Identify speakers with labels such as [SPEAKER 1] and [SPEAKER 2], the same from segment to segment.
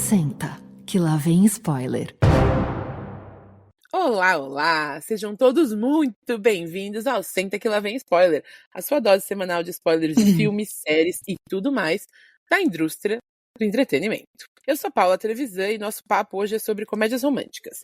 [SPEAKER 1] Senta, que lá vem spoiler.
[SPEAKER 2] Olá, olá! Sejam todos muito bem-vindos ao Senta que lá vem spoiler, a sua dose semanal de spoilers de filmes, séries e tudo mais da indústria do entretenimento. Eu sou Paula Trevisan e nosso papo hoje é sobre comédias românticas.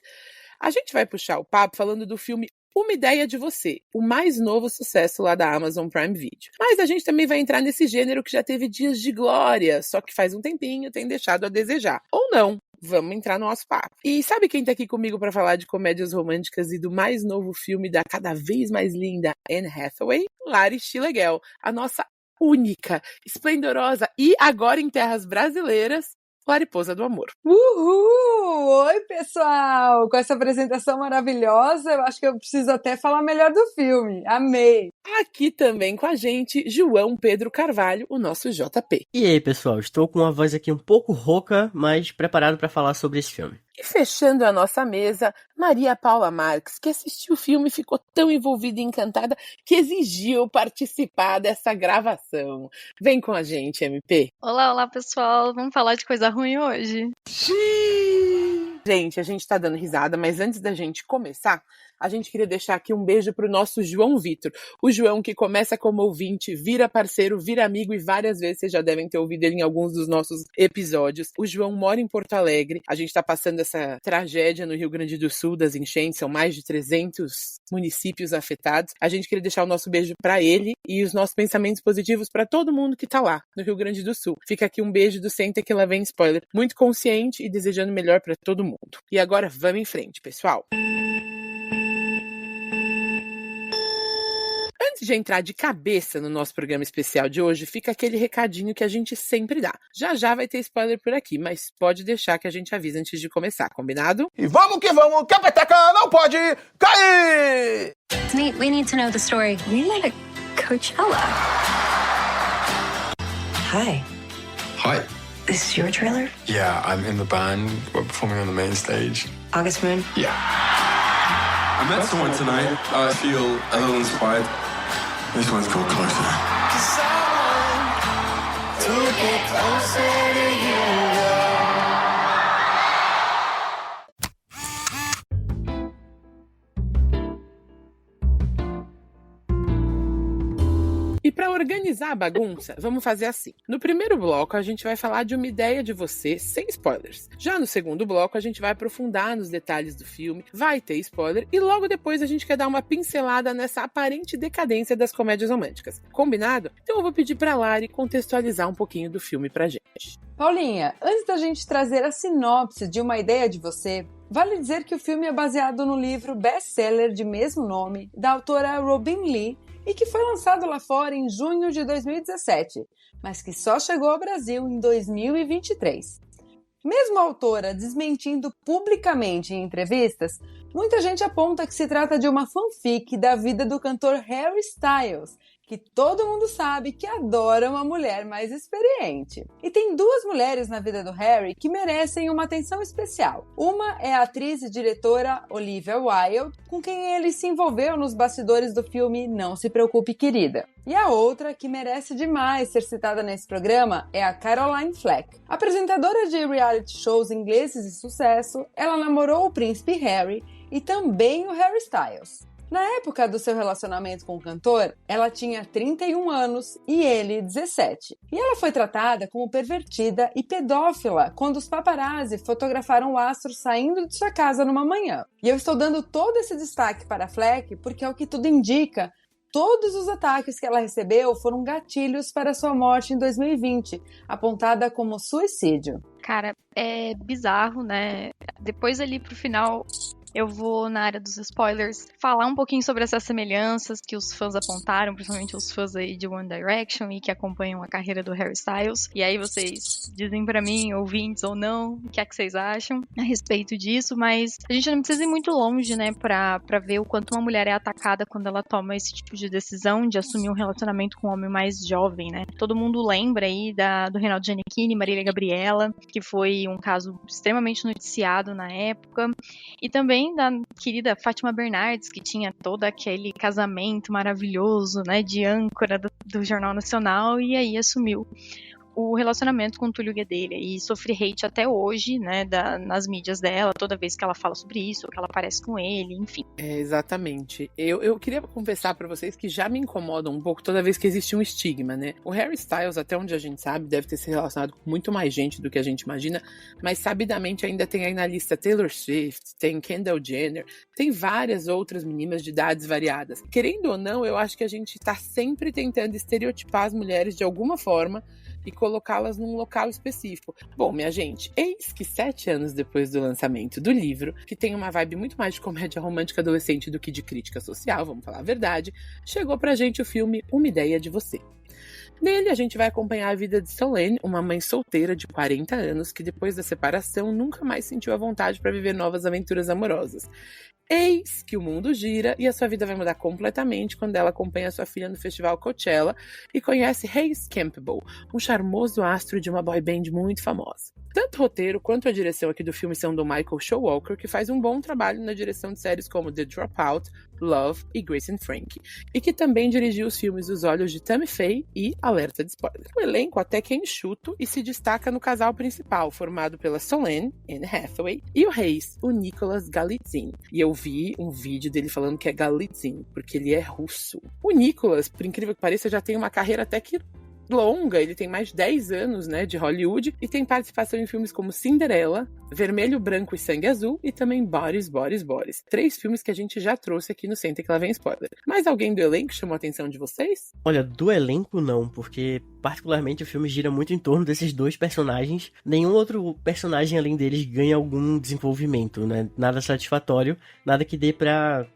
[SPEAKER 2] A gente vai puxar o papo falando do filme Uma Ideia de Você, o mais novo sucesso lá da Amazon Prime Video. Mas a gente também vai entrar nesse gênero que já teve dias de glória, só que faz um tempinho tem deixado a desejar. Ou não. Vamos entrar no nosso papo. E sabe quem tá aqui comigo para falar de comédias românticas e do mais novo filme da cada vez mais linda Anne Hathaway? Lari Chilegel, a nossa única, esplendorosa e agora em terras brasileiras, Lariposa do Amor.
[SPEAKER 3] Uhul! Oi, pessoal! Com essa apresentação maravilhosa, eu acho que eu preciso até falar melhor do filme. Amei!
[SPEAKER 2] Aqui também com a gente, João Pedro Carvalho, o nosso JP.
[SPEAKER 4] E aí, pessoal? Estou com uma voz aqui um pouco rouca, mas preparado para falar sobre esse filme.
[SPEAKER 2] E fechando a nossa mesa, Maria Paula Marques, que assistiu o filme e ficou tão envolvida e encantada que exigiu participar dessa gravação. Vem com a gente, MP.
[SPEAKER 5] Olá, pessoal. Vamos falar de coisa ruim hoje?
[SPEAKER 2] Xiii! Gente, a gente tá dando risada, mas antes da gente começar, a gente queria deixar aqui um beijo pro nosso João Vitor. O João que começa como ouvinte, vira parceiro, vira amigo e várias vezes vocês já devem ter ouvido ele em alguns dos nossos episódios. O João mora em Porto Alegre. A gente tá passando essa tragédia no Rio Grande do Sul das enchentes, são mais de 300 municípios afetados. A gente queria deixar o nosso beijo pra ele e os nossos pensamentos positivos pra todo mundo que tá lá no Rio Grande do Sul. Fica aqui um beijo do Senta que lá vem spoiler, muito consciente e desejando melhor pra todo mundo. E agora vamos em frente, pessoal. Antes de entrar de cabeça no nosso programa especial de hoje, fica aquele recadinho que a gente sempre dá. Já já vai ter spoiler por aqui, mas pode deixar que a gente avisa antes de começar, combinado?
[SPEAKER 6] E vamos, que a peteca não pode cair!
[SPEAKER 7] We need to know the story. We met at Coachella. Hi.
[SPEAKER 8] Hi.
[SPEAKER 7] This is your trailer?
[SPEAKER 8] Yeah, I'm in the band. We're performing on the main stage.
[SPEAKER 7] August Moon?
[SPEAKER 8] Yeah. I met someone tonight. I feel a little inspired. This one's called Closer.
[SPEAKER 6] To get closer to you.
[SPEAKER 2] E para organizar a bagunça, vamos fazer assim. No primeiro bloco, a gente vai falar de Uma Ideia de Você, sem spoilers. Já no segundo bloco, a gente vai aprofundar nos detalhes do filme, vai ter spoiler, e logo depois a gente quer dar uma pincelada nessa aparente decadência das comédias românticas. Combinado? Então eu vou pedir pra Lari contextualizar um pouquinho do filme pra gente.
[SPEAKER 3] Paulinha, antes da gente trazer a sinopse de Uma Ideia de Você, vale dizer que o filme é baseado no livro best-seller de mesmo nome, da autora Robin Lee, e que foi lançado lá fora em junho de 2017, mas que só chegou ao Brasil em 2023. Mesmo a autora desmentindo publicamente em entrevistas, muita gente aponta que se trata de uma fanfic da vida do cantor Harry Styles, que todo mundo sabe que adora uma mulher mais experiente. E tem duas mulheres na vida do Harry que merecem uma atenção especial. Uma é a atriz e diretora Olivia Wilde, com quem ele se envolveu nos bastidores do filme Não Se Preocupe, Querida. E a outra, que merece demais ser citada nesse programa, é a Caroline Fleck. Apresentadora de reality shows ingleses de sucesso, ela namorou o príncipe Harry e também o Harry Styles. Na época do seu relacionamento com o cantor, ela tinha 31 anos e ele 17. E ela foi tratada como pervertida e pedófila quando os paparazzi fotografaram o astro saindo de sua casa numa manhã. E eu estou dando todo esse destaque para a Fleck porque, ao que tudo indica, todos os ataques que ela recebeu foram gatilhos para sua morte em 2020, apontada como suicídio.
[SPEAKER 5] Cara, é bizarro, né? Depois ali pro final, eu vou na área dos spoilers falar um pouquinho sobre essas semelhanças que os fãs apontaram, principalmente os fãs aí de One Direction e que acompanham a carreira do Harry Styles. E aí vocês dizem pra mim, ouvintes ou não, o que é que vocês acham a respeito disso, mas a gente não precisa ir muito longe, né, pra ver o quanto uma mulher é atacada quando ela toma esse tipo de decisão de assumir um relacionamento com um homem mais jovem, né. Todo mundo lembra aí do Reinaldo Giannichini, Marília Gabriela, que foi um caso extremamente noticiado na época, e também da querida Fátima Bernardes, que tinha todo aquele casamento maravilhoso, né, de âncora do Jornal Nacional, e aí assumiu o relacionamento com o Túlio Guedelha e sofre hate até hoje, né, nas mídias dela, toda vez que ela fala sobre isso, que ela aparece com ele, enfim.
[SPEAKER 2] Exatamente. Eu queria confessar pra vocês que já me incomoda um pouco toda vez que existe um estigma, né? O Harry Styles, até onde a gente sabe, deve ter se relacionado com muito mais gente do que a gente imagina, mas sabidamente ainda tem aí na lista Taylor Swift, tem Kendall Jenner, tem várias outras meninas de idades variadas. Querendo ou não, eu acho que a gente tá sempre tentando estereotipar as mulheres de alguma forma e colocá-las num local específico. Bom, minha gente, eis que 7 anos depois do lançamento do livro, que tem uma vibe muito mais de comédia romântica adolescente do que de crítica social, vamos falar a verdade, chegou pra gente o filme Uma Ideia de Você. Nele, a gente vai acompanhar a vida de Solène, uma mãe solteira de 40 anos que depois da separação nunca mais sentiu a vontade para viver novas aventuras amorosas. Eis que o mundo gira e a sua vida vai mudar completamente quando ela acompanha sua filha no festival Coachella e conhece Hayes Campbell, um charmoso astro de uma boy band muito famosa. Tanto o roteiro quanto a direção aqui do filme são do Michael Showalker, que faz um bom trabalho na direção de séries como The Dropout, Love e Grace and Frankie, e que também dirigiu os filmes Os Olhos de Tammy Faye e Alerta de Spoiler. O elenco até que é enxuto e se destaca no casal principal, formado pela Solène, Anne Hathaway, e o Hayes, o Nicholas Galitzin. E eu vi um vídeo dele falando que é Galitzin, porque ele é russo. O Nicholas, por incrível que pareça, já tem uma carreira até que longa, ele tem mais de 10 anos, né, de Hollywood e tem participação em filmes como Cinderela, Vermelho, Branco e Sangue Azul e também Boris, Boris, Boris. 3 filmes que a gente já trouxe aqui no Senta que lá vem spoiler. Mas alguém do elenco chamou a atenção de vocês?
[SPEAKER 4] Olha, do elenco não, porque particularmente o filme gira muito em torno desses 2 personagens. Nenhum outro personagem além deles ganha algum desenvolvimento, né? Nada satisfatório, nada que dê pra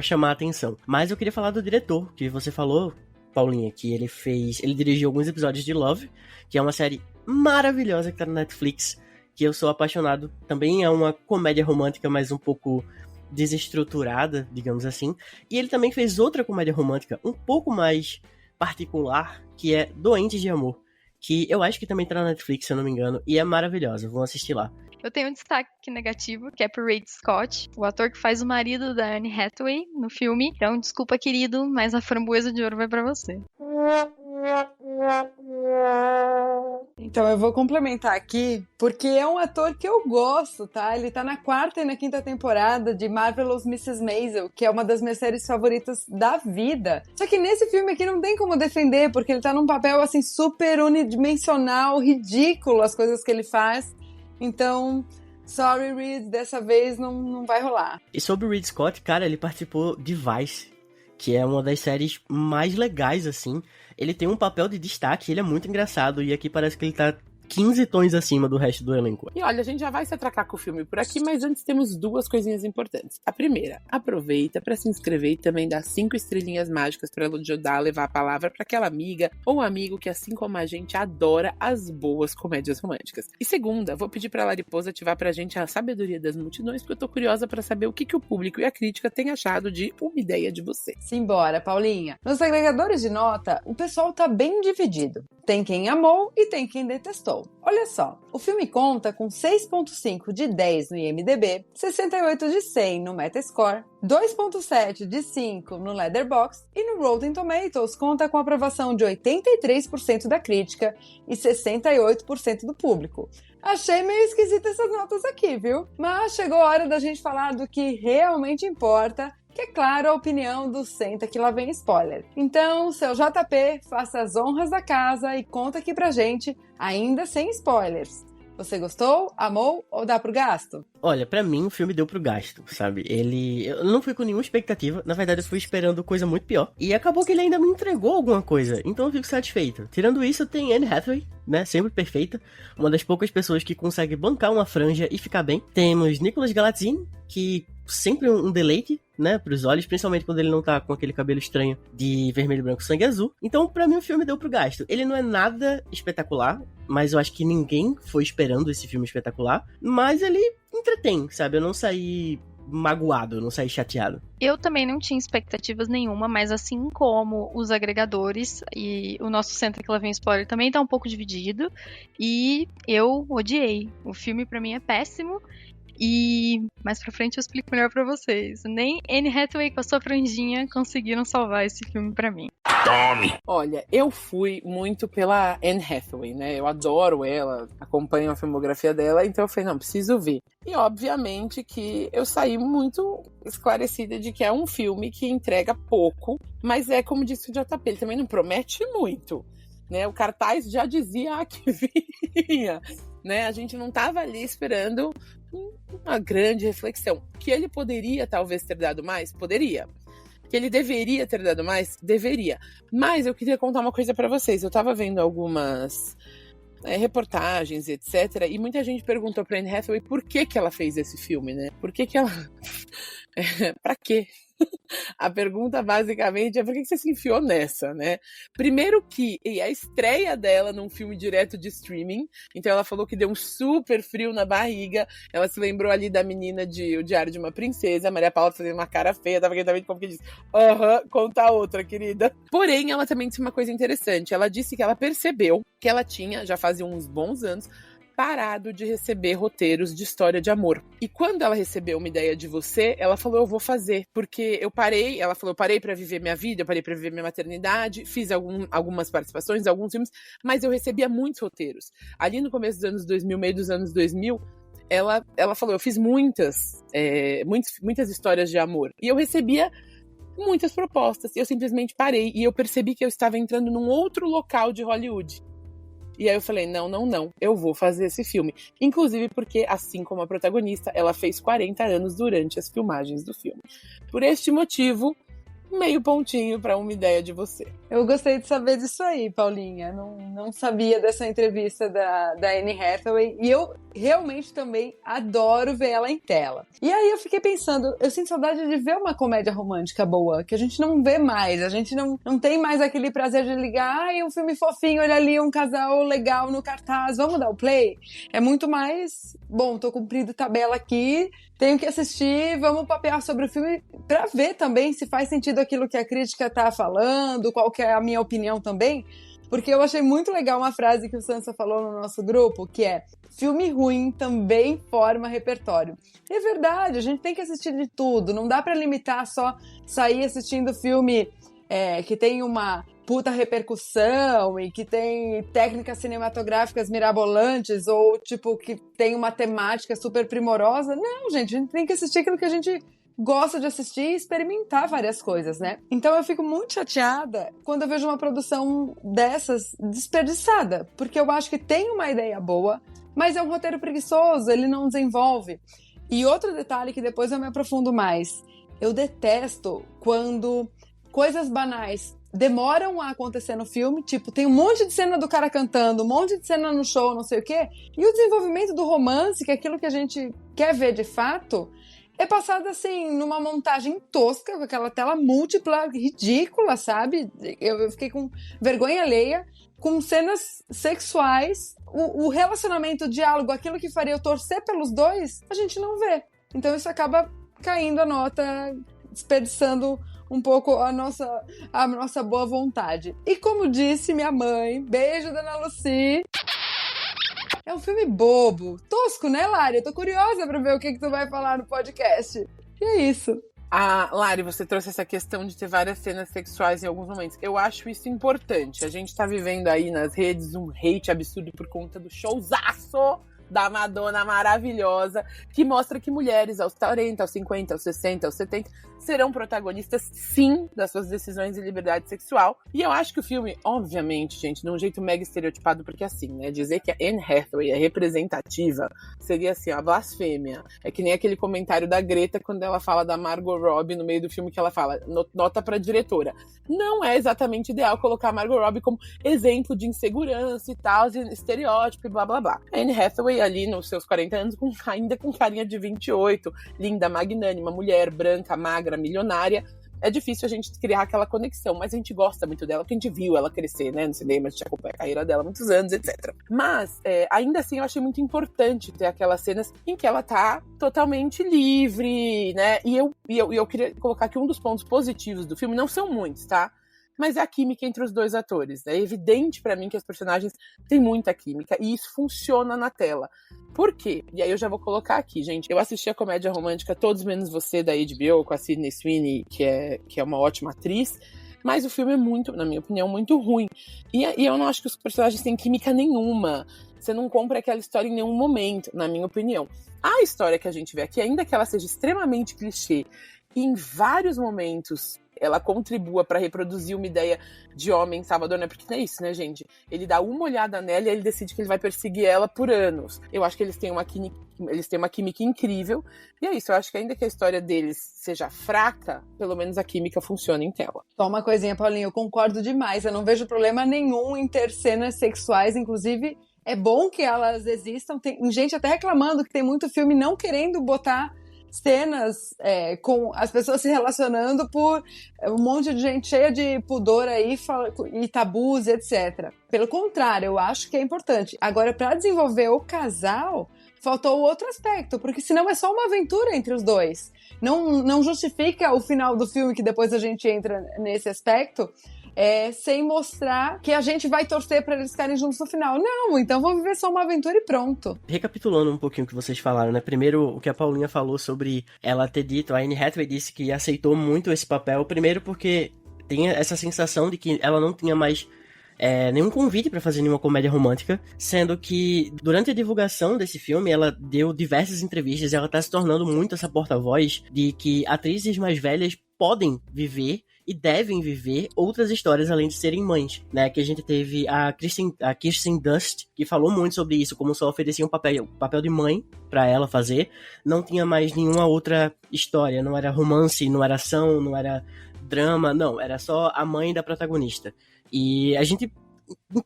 [SPEAKER 4] chamar a atenção. Mas eu queria falar do diretor, que você falou, Paulinha, que ele dirigiu alguns episódios de Love, que é uma série maravilhosa que tá na Netflix, que eu sou apaixonado. Também é uma comédia romântica, mas um pouco desestruturada, digamos assim. E ele também fez outra comédia romântica um pouco mais particular, que é Doentes de Amor, que eu acho que também tá na Netflix, se eu não me engano, e é maravilhosa, vão assistir lá.
[SPEAKER 5] Eu tenho um destaque negativo, que é pro Reid Scott, o ator que faz o marido da Anne Hathaway no filme. Então, desculpa, querido, mas a framboesa de ouro vai pra você.
[SPEAKER 3] Então, eu vou complementar aqui, porque é um ator que eu gosto, tá? Ele tá na 4ª e na 5ª temporada de Marvelous Mrs. Maisel, que é uma das minhas séries favoritas da vida. Só que nesse filme aqui não tem como defender, porque ele tá num papel, assim, super unidimensional, ridículo, as coisas que ele faz. Então, sorry, Reid, dessa vez não vai rolar.
[SPEAKER 4] E sobre o Reid Scott, cara, ele participou de Vice, que é uma das séries mais legais, assim. Ele tem um papel de destaque, ele é muito engraçado, e aqui parece que ele tá 15 tons acima do resto do elenco.
[SPEAKER 2] E olha, a gente já vai se atracar com o filme por aqui, mas antes temos 2 coisinhas importantes. A primeira, aproveita para se inscrever e também dar 5 estrelinhas mágicas para ajudar a levar a palavra para aquela amiga ou amigo que, assim como a gente, adora as boas comédias românticas. E segunda, vou pedir pra Lariposa ativar pra gente a sabedoria das multidões, porque eu tô curiosa para saber o que o público e a crítica têm achado de Uma Ideia de Você.
[SPEAKER 3] Simbora, Paulinha. Nos agregadores de nota, o pessoal tá bem dividido. Tem quem amou e tem quem detestou. Olha só, o filme conta com 6.5 de 10 no IMDb, 68 de 100 no Metascore, 2.7 de 5 no Letterboxd e no Rotten Tomatoes conta com aprovação de 83% da crítica e 68% do público. Achei meio esquisita essas notas aqui, viu? Mas chegou a hora da gente falar do que realmente importa, que é claro a opinião do Senta que lá vem spoiler. Então, seu JP, faça as honras da casa e conta aqui pra gente, ainda sem spoilers. Você gostou, amou ou dá pro gasto?
[SPEAKER 4] Olha, pra mim o filme deu pro gasto, sabe? Eu não fui com nenhuma expectativa, na verdade eu fui esperando coisa muito pior. E acabou que ele ainda me entregou alguma coisa, então eu fico satisfeito. Tirando isso, tem Anne Hathaway, né? Sempre perfeita. Uma das poucas pessoas que consegue bancar uma franja e ficar bem. Temos Nicholas Galitzin, que sempre um deleite, né, pros olhos, principalmente quando ele não tá com aquele cabelo estranho de vermelho, branco, sangue azul. Então, pra mim, o filme deu pro gasto. Ele não é nada espetacular, mas eu acho que ninguém foi esperando esse filme espetacular, mas ele entretém, sabe? Eu não saí magoado, eu não saí chateado.
[SPEAKER 5] Eu também não tinha expectativas nenhuma, mas assim como os agregadores e o nosso Senta que lá vem spoiler também tá um pouco dividido, e eu odiei. O filme pra mim é péssimo. E mais pra frente eu explico melhor pra vocês. Nem Anne Hathaway com a sua franjinha conseguiram salvar esse filme pra mim.
[SPEAKER 6] Tome!
[SPEAKER 2] Olha, eu fui muito pela Anne Hathaway, né? Eu adoro ela, acompanho a filmografia dela, então eu falei, não, preciso ver. E obviamente que eu saí muito esclarecida de que é um filme que entrega pouco, mas é como disse o JP, ele também não promete muito, né? O cartaz já dizia que vinha, né? A gente não estava ali esperando uma grande reflexão. Que ele poderia talvez ter dado mais? Poderia. Que ele deveria ter dado mais? Deveria. Mas eu queria contar uma coisa pra vocês. Eu tava vendo algumas reportagens, etc. E muita gente perguntou pra Anne Hathaway por que ela fez esse filme, né? Por que ela... pra quê? A pergunta basicamente é por que você se enfiou nessa, né? Primeiro que a estreia dela num filme direto de streaming, então ela falou que deu um super frio na barriga, ela se lembrou ali da menina de O Diário de uma Princesa, a Maria Paula fazendo uma cara feia, tava querendo como que diz, conta outra, querida. Porém, ela também disse uma coisa interessante, ela disse que ela percebeu que ela tinha, já fazia uns bons anos, parado de receber roteiros de história de amor. E quando ela recebeu uma ideia de você, ela falou, eu vou fazer. Porque eu parei, ela falou, eu parei pra viver minha vida, eu parei pra viver minha maternidade, fiz algumas participações, alguns filmes, mas eu recebia muitos roteiros. Ali no começo dos anos 2000, meio dos anos 2000, ela falou, eu fiz muitas histórias de amor. E eu recebia muitas propostas. Eu simplesmente parei e eu percebi que eu estava entrando num outro local de Hollywood. E aí eu falei, não, eu vou fazer esse filme. Inclusive porque, assim como a protagonista, ela fez 40 anos durante as filmagens do filme. Por este motivo, meio pontinho para uma ideia de você.
[SPEAKER 3] Eu gostei de saber disso aí, Paulinha. Não sabia dessa entrevista da Anne Hathaway. E eu realmente também adoro ver ela em tela. E aí eu fiquei pensando, eu sinto saudade de ver uma comédia romântica boa, que a gente não vê mais. A gente não tem mais aquele prazer de ligar, um filme fofinho, olha ali, um casal legal no cartaz, vamos dar o play? É muito mais, bom, tô cumprindo tabela aqui, tenho que assistir, vamos papear sobre o filme pra ver também se faz sentido aquilo que a crítica tá falando, qual que é a minha opinião também. Porque eu achei muito legal uma frase que o Sansa falou no nosso grupo, que é: filme ruim também forma repertório. E é verdade, a gente tem que assistir de tudo, não dá pra limitar só sair assistindo filme que tem uma puta repercussão e que tem técnicas cinematográficas mirabolantes ou, tipo, que tem uma temática super primorosa. Não, gente, a gente tem que assistir aquilo que a gente gosta de assistir e experimentar várias coisas, né? Então eu fico muito chateada quando eu vejo uma produção dessas desperdiçada, porque eu acho que tem uma ideia boa, mas é um roteiro preguiçoso, ele não desenvolve. E outro detalhe que depois eu me aprofundo mais, eu detesto quando coisas banais demoram a acontecer no filme, tipo, tem um monte de cena do cara cantando, um monte de cena no show, não sei o quê, e o desenvolvimento do romance, que é aquilo que a gente quer ver de fato, é passado assim, numa montagem tosca, com aquela tela múltipla, ridícula, sabe? Eu fiquei com vergonha alheia, com cenas sexuais, o relacionamento, o diálogo, aquilo que faria eu torcer pelos dois, a gente não vê. Então isso acaba caindo a nota, desperdiçando um pouco a nossa boa vontade. E como disse minha mãe, beijo, dona Lucy, é um filme bobo, tosco, né, Lari? Eu tô curiosa pra ver o que tu vai falar no podcast. E é isso.
[SPEAKER 2] Lari, você trouxe essa questão de ter várias cenas sexuais em alguns momentos. Eu acho isso importante. A gente tá vivendo aí nas redes um hate absurdo por conta do showzaço da Madonna maravilhosa, que mostra que mulheres aos 40, aos 50, aos 60, aos 70 serão protagonistas, sim, das suas decisões de liberdade sexual. E eu acho que o filme, obviamente, gente, de um jeito mega estereotipado, porque assim, né, dizer que a Anne Hathaway é representativa seria, assim, a blasfêmia. É que nem aquele comentário da Greta quando ela fala da Margot Robbie no meio do filme, que ela fala, nota pra diretora. Não é exatamente ideal colocar a Margot Robbie como exemplo de insegurança e tal, de estereótipo e blá, blá, blá. A Anne Hathaway ali nos seus 40 anos, ainda com carinha de 28, linda, magnânima, mulher, branca, magra, milionária. É difícil a gente criar aquela conexão, mas a gente gosta muito dela, porque a gente viu ela crescer, né, no cinema, a gente acompanha a carreira dela há muitos anos, etc. Mas, ainda assim, eu achei muito importante ter aquelas cenas em que ela tá totalmente livre, né, e eu queria colocar que um dos pontos positivos do filme, não são muitos, tá? Mas é a química entre os dois atores. É evidente pra mim que os personagens têm muita química e isso funciona na tela. Por quê? E aí eu já vou colocar aqui, gente. Eu assisti a comédia romântica Todos Menos Você, da HBO, com a Sydney Sweeney, que é uma ótima atriz. Mas o filme é muito, na minha opinião, muito ruim. E eu não acho que os personagens têm química nenhuma. Você não compra aquela história em nenhum momento, na minha opinião. A história que a gente vê aqui, ainda que ela seja extremamente clichê, e em vários momentos ela contribua para reproduzir uma ideia de homem salvador, né? Porque não é isso, né, gente? Ele dá uma olhada nela e ele decide que ele vai perseguir ela por anos. Eu acho que eles têm uma química incrível. E é isso, eu acho que ainda que a história deles seja fraca, pelo menos a química funciona em tela.
[SPEAKER 3] Só uma coisinha, Paulinho, eu concordo demais. Eu não vejo problema nenhum em ter cenas sexuais, inclusive é bom que elas existam. Tem gente até reclamando que tem muito filme não querendo botar cenas com as pessoas se relacionando por um monte de gente cheia de pudor aí e tabus, etc. Pelo contrário, eu acho que é importante. Agora, para desenvolver o casal, faltou outro aspecto, porque senão é só uma aventura entre os dois. Não justifica o final do filme, que depois a gente entra nesse aspecto, sem mostrar que a gente vai torcer pra eles ficarem juntos no final. Não, então vou viver só uma aventura e pronto.
[SPEAKER 4] Recapitulando um pouquinho o que vocês falaram, né? Primeiro, o que a Paulinha falou sobre ela ter dito, a Anne Hathaway disse que aceitou muito esse papel, primeiro porque tem essa sensação de que ela não tinha mais nenhum convite pra fazer nenhuma comédia romântica, sendo que durante a divulgação desse filme ela deu diversas entrevistas e ela tá se tornando muito essa porta-voz de que atrizes mais velhas podem viver e devem viver outras histórias além de serem mães, né? Que a gente teve a Kirsten Dunst, que falou muito sobre isso, como só oferecia um papel de mãe pra ela fazer, não tinha mais nenhuma outra história, não era romance, não era ação, não era drama, não, era só a mãe da protagonista. E a gente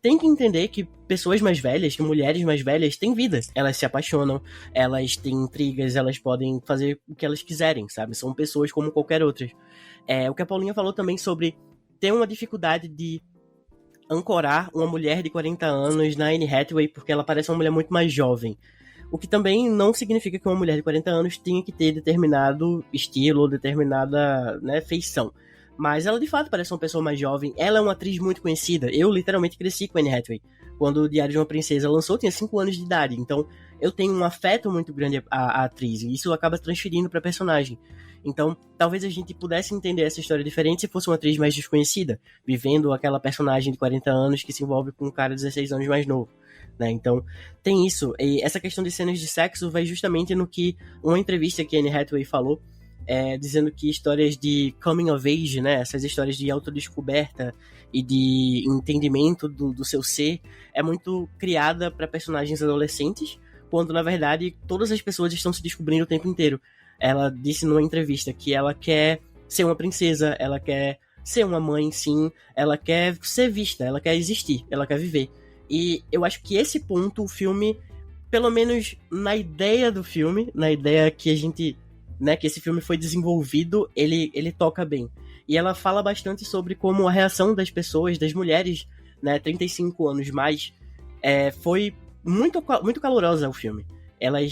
[SPEAKER 4] tem que entender que pessoas mais velhas, que mulheres mais velhas têm vida. Elas se apaixonam, elas têm intrigas, elas podem fazer o que elas quiserem, sabe? São pessoas como qualquer outra. O que a Paulinha falou também sobre ter uma dificuldade de ancorar uma mulher de 40 anos na Anne Hathaway, porque ela parece uma mulher muito mais jovem. O que também não significa que uma mulher de 40 anos tenha que ter determinado estilo, determinada, né, feição. Mas ela de fato parece uma pessoa mais jovem. Ela é uma atriz muito conhecida. Eu literalmente cresci com a Anne Hathaway. Quando o Diário de uma Princesa lançou, eu tinha 5 anos de idade. Então eu tenho um afeto muito grande à atriz. E isso acaba transferindo pra personagem. Então talvez a gente pudesse entender essa história diferente se fosse uma atriz mais desconhecida, vivendo aquela personagem de 40 anos que se envolve com um cara de 16 anos mais novo, né? Então tem isso. E essa questão de cenas de sexo vai justamente no que uma entrevista que a Anne Hathaway falou, dizendo que histórias de coming of age, né, essas histórias de autodescoberta e de entendimento do seu ser, é muito criada para personagens adolescentes, quando na verdade todas as pessoas estão se descobrindo o tempo inteiro. Ela disse numa entrevista que ela quer ser uma princesa, ela quer ser uma mãe, sim, ela quer ser vista, ela quer existir, ela quer viver. E eu acho que esse ponto, o filme, pelo menos na ideia do filme, na ideia que a gente, né, que esse filme foi desenvolvido, ele toca bem. E ela fala bastante sobre como a reação das pessoas, das mulheres, né, 35 anos mais, foi muito, muito calorosa o filme. Elas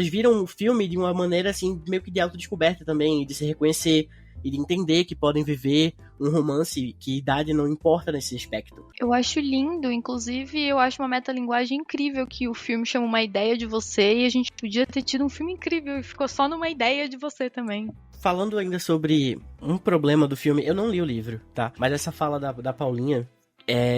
[SPEAKER 4] viram o filme de uma maneira, assim, meio que de autodescoberta também, de se reconhecer e de entender que podem viver um romance, que idade não importa nesse aspecto.
[SPEAKER 5] Eu acho lindo, inclusive eu acho uma metalinguagem incrível que o filme chama Uma Ideia de Você, e a gente podia ter tido um filme incrível e ficou só numa ideia de você também.
[SPEAKER 4] Falando ainda sobre um problema do filme, eu não li o livro, tá? Mas essa fala da Paulinha,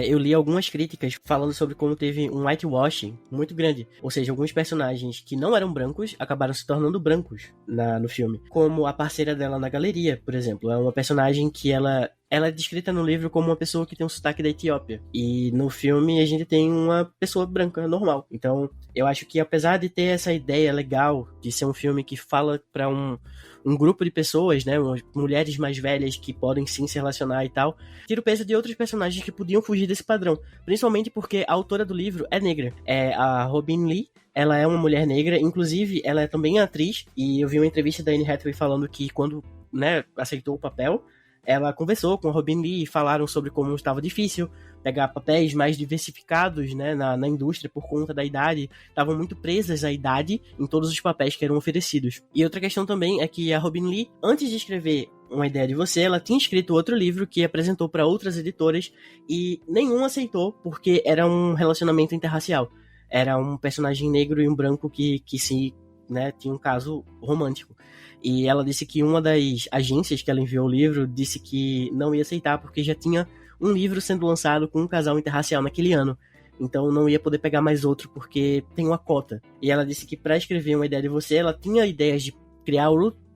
[SPEAKER 4] eu li algumas críticas falando sobre como teve um whitewashing muito grande. Ou seja, alguns personagens que não eram brancos acabaram se tornando brancos no filme. Como a parceira dela na galeria, por exemplo. É uma personagem que ela é descrita no livro como uma pessoa que tem um sotaque da Etiópia. E no filme a gente tem uma pessoa branca, normal. Então, eu acho que apesar de ter essa ideia legal de ser um filme que fala pra um grupo de pessoas, né, mulheres mais velhas que podem sim se relacionar e tal, tira o peso de outros personagens que podiam fugir desse padrão, principalmente porque a autora do livro é negra, a Robin Lee. Ela é uma mulher negra, inclusive ela é também atriz, e eu vi uma entrevista da Anne Hathaway falando que quando, né, aceitou o papel, ela conversou com a Robin Lee e falaram sobre como estava difícil pegar papéis mais diversificados, né, na indústria por conta da idade. Estavam muito presas à idade em todos os papéis que eram oferecidos. E outra questão também é que a Robin Lee, antes de escrever Uma Ideia de Você, ela tinha escrito outro livro que apresentou para outras editoras e nenhum aceitou porque era um relacionamento interracial. Era um personagem negro e um branco que se, né, tinha um caso romântico. E ela disse que uma das agências que ela enviou o livro disse que não ia aceitar porque já tinha um livro sendo lançado com um casal interracial naquele ano. Então não ia poder pegar mais outro porque tem uma cota. E ela disse que para escrever Uma Ideia de Você, ela tinha ideias de criar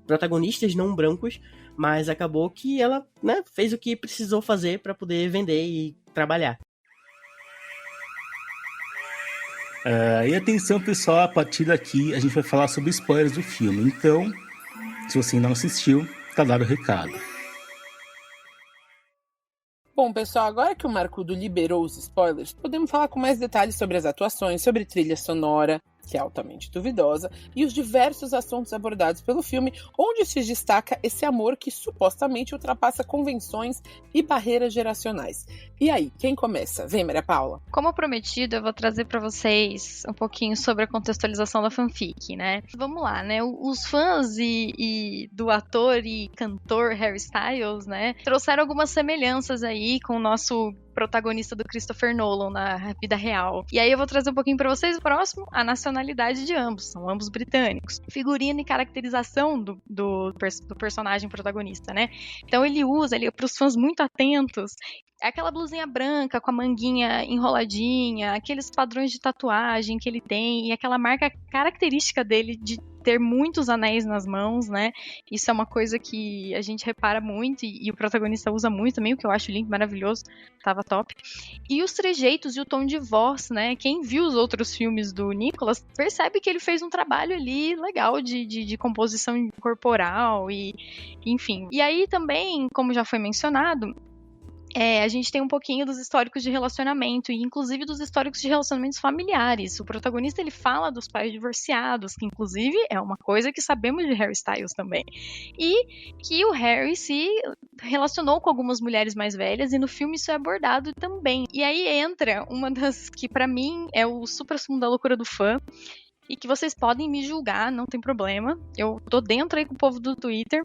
[SPEAKER 4] protagonistas não brancos, mas acabou que ela, né, fez o que precisou fazer para poder vender e trabalhar.
[SPEAKER 9] E atenção, pessoal, a partir daqui a gente vai falar sobre spoilers do filme. Então, se você não assistiu, tá dado o recado.
[SPEAKER 2] Bom, pessoal, agora que o Marcudo liberou os spoilers, podemos falar com mais detalhes sobre as atuações, sobre trilha sonora, que é altamente duvidosa, e os diversos assuntos abordados pelo filme, onde se destaca esse amor que supostamente ultrapassa convenções e barreiras geracionais. E aí, quem começa? Vem, Maria Paula.
[SPEAKER 5] Como prometido, eu vou trazer pra vocês um pouquinho sobre a contextualização da fanfic, né? Vamos lá, né? Os fãs e do ator e cantor Harry Styles, né, trouxeram algumas semelhanças aí com o nosso protagonista do Christopher Nolan na vida real. E aí eu vou trazer um pouquinho pra vocês o próximo, a nacionalidade de ambos, são ambos britânicos. Figurino e caracterização do personagem protagonista, né? Então ele usa, pros fãs muito atentos, aquela blusinha branca com a manguinha enroladinha, aqueles padrões de tatuagem que ele tem e aquela marca característica dele de ter muitos anéis nas mãos, né? Isso é uma coisa que a gente repara muito e o protagonista usa muito também, o que eu acho lindo, maravilhoso, tava top. E os trejeitos e o tom de voz, né? Quem viu os outros filmes do Nicolas percebe que ele fez um trabalho ali legal de composição corporal e enfim. E aí também, como já foi mencionado, a gente tem um pouquinho dos históricos de relacionamento e inclusive dos históricos de relacionamentos familiares. O protagonista, ele fala dos pais divorciados, que inclusive é uma coisa que sabemos de Harry Styles também. E que o Harry se relacionou com algumas mulheres mais velhas e no filme isso é abordado também. E aí entra uma das que pra mim é o supra-sumo da loucura do fã, e que vocês podem me julgar, não tem problema. Eu tô dentro aí com o povo do Twitter,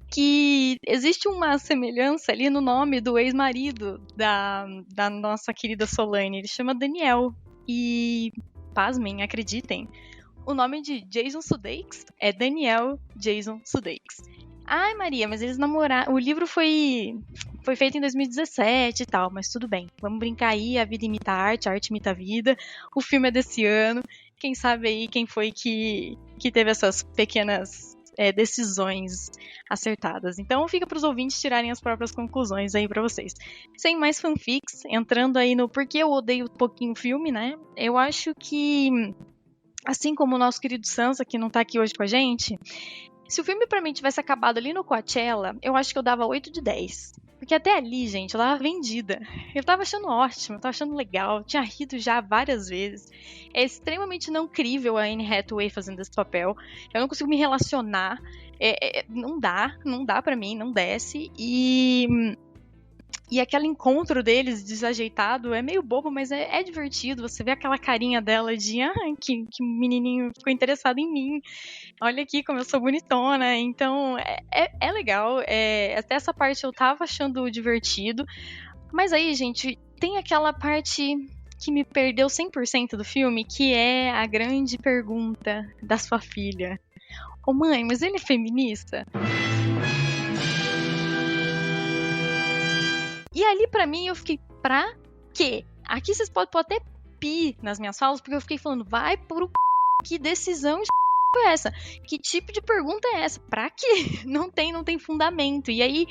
[SPEAKER 5] que existe uma semelhança ali no nome do ex-marido da nossa querida Solane. Ele chama Daniel. E, pasmem, acreditem, o nome de Jason Sudeikis é Daniel Jason Sudeikis. Ai, Maria, mas eles namoraram. O livro foi feito em 2017 e tal, mas tudo bem. Vamos brincar aí, a vida imita a arte imita a vida. O filme é desse ano. Quem sabe aí quem foi que teve essas pequenas decisões acertadas. Então fica para os ouvintes tirarem as próprias conclusões aí para vocês. Sem mais fanfics, entrando aí no porquê eu odeio um pouquinho o filme, né? Eu acho que, assim como o nosso querido Sansa, que não tá aqui hoje com a gente, se o filme pra mim tivesse acabado ali no Coachella, eu acho que eu dava 8 de 10. Porque até ali, gente, eu tava vendida. Eu tava achando ótimo, eu tava achando legal, tinha rido já várias vezes. É extremamente não crível a Anne Hathaway fazendo esse papel. Eu não consigo me relacionar. Não dá pra mim, não desce. E aquele encontro deles desajeitado é meio bobo, mas é divertido. Você vê aquela carinha dela de que menininho ficou interessado em mim. Olha aqui como eu sou bonitona. Então é legal. Até essa parte eu tava achando divertido. Mas aí, gente, tem aquela parte que me perdeu 100% do filme, que é a grande pergunta da sua filha. Ô mãe, mas ele é feminista? E ali, pra mim, eu fiquei, pra quê? Aqui vocês podem pôr até pi nas minhas falas, porque eu fiquei falando, vai pro que decisão de é essa? Que tipo de pergunta é essa? Pra quê? Não tem fundamento. E aí,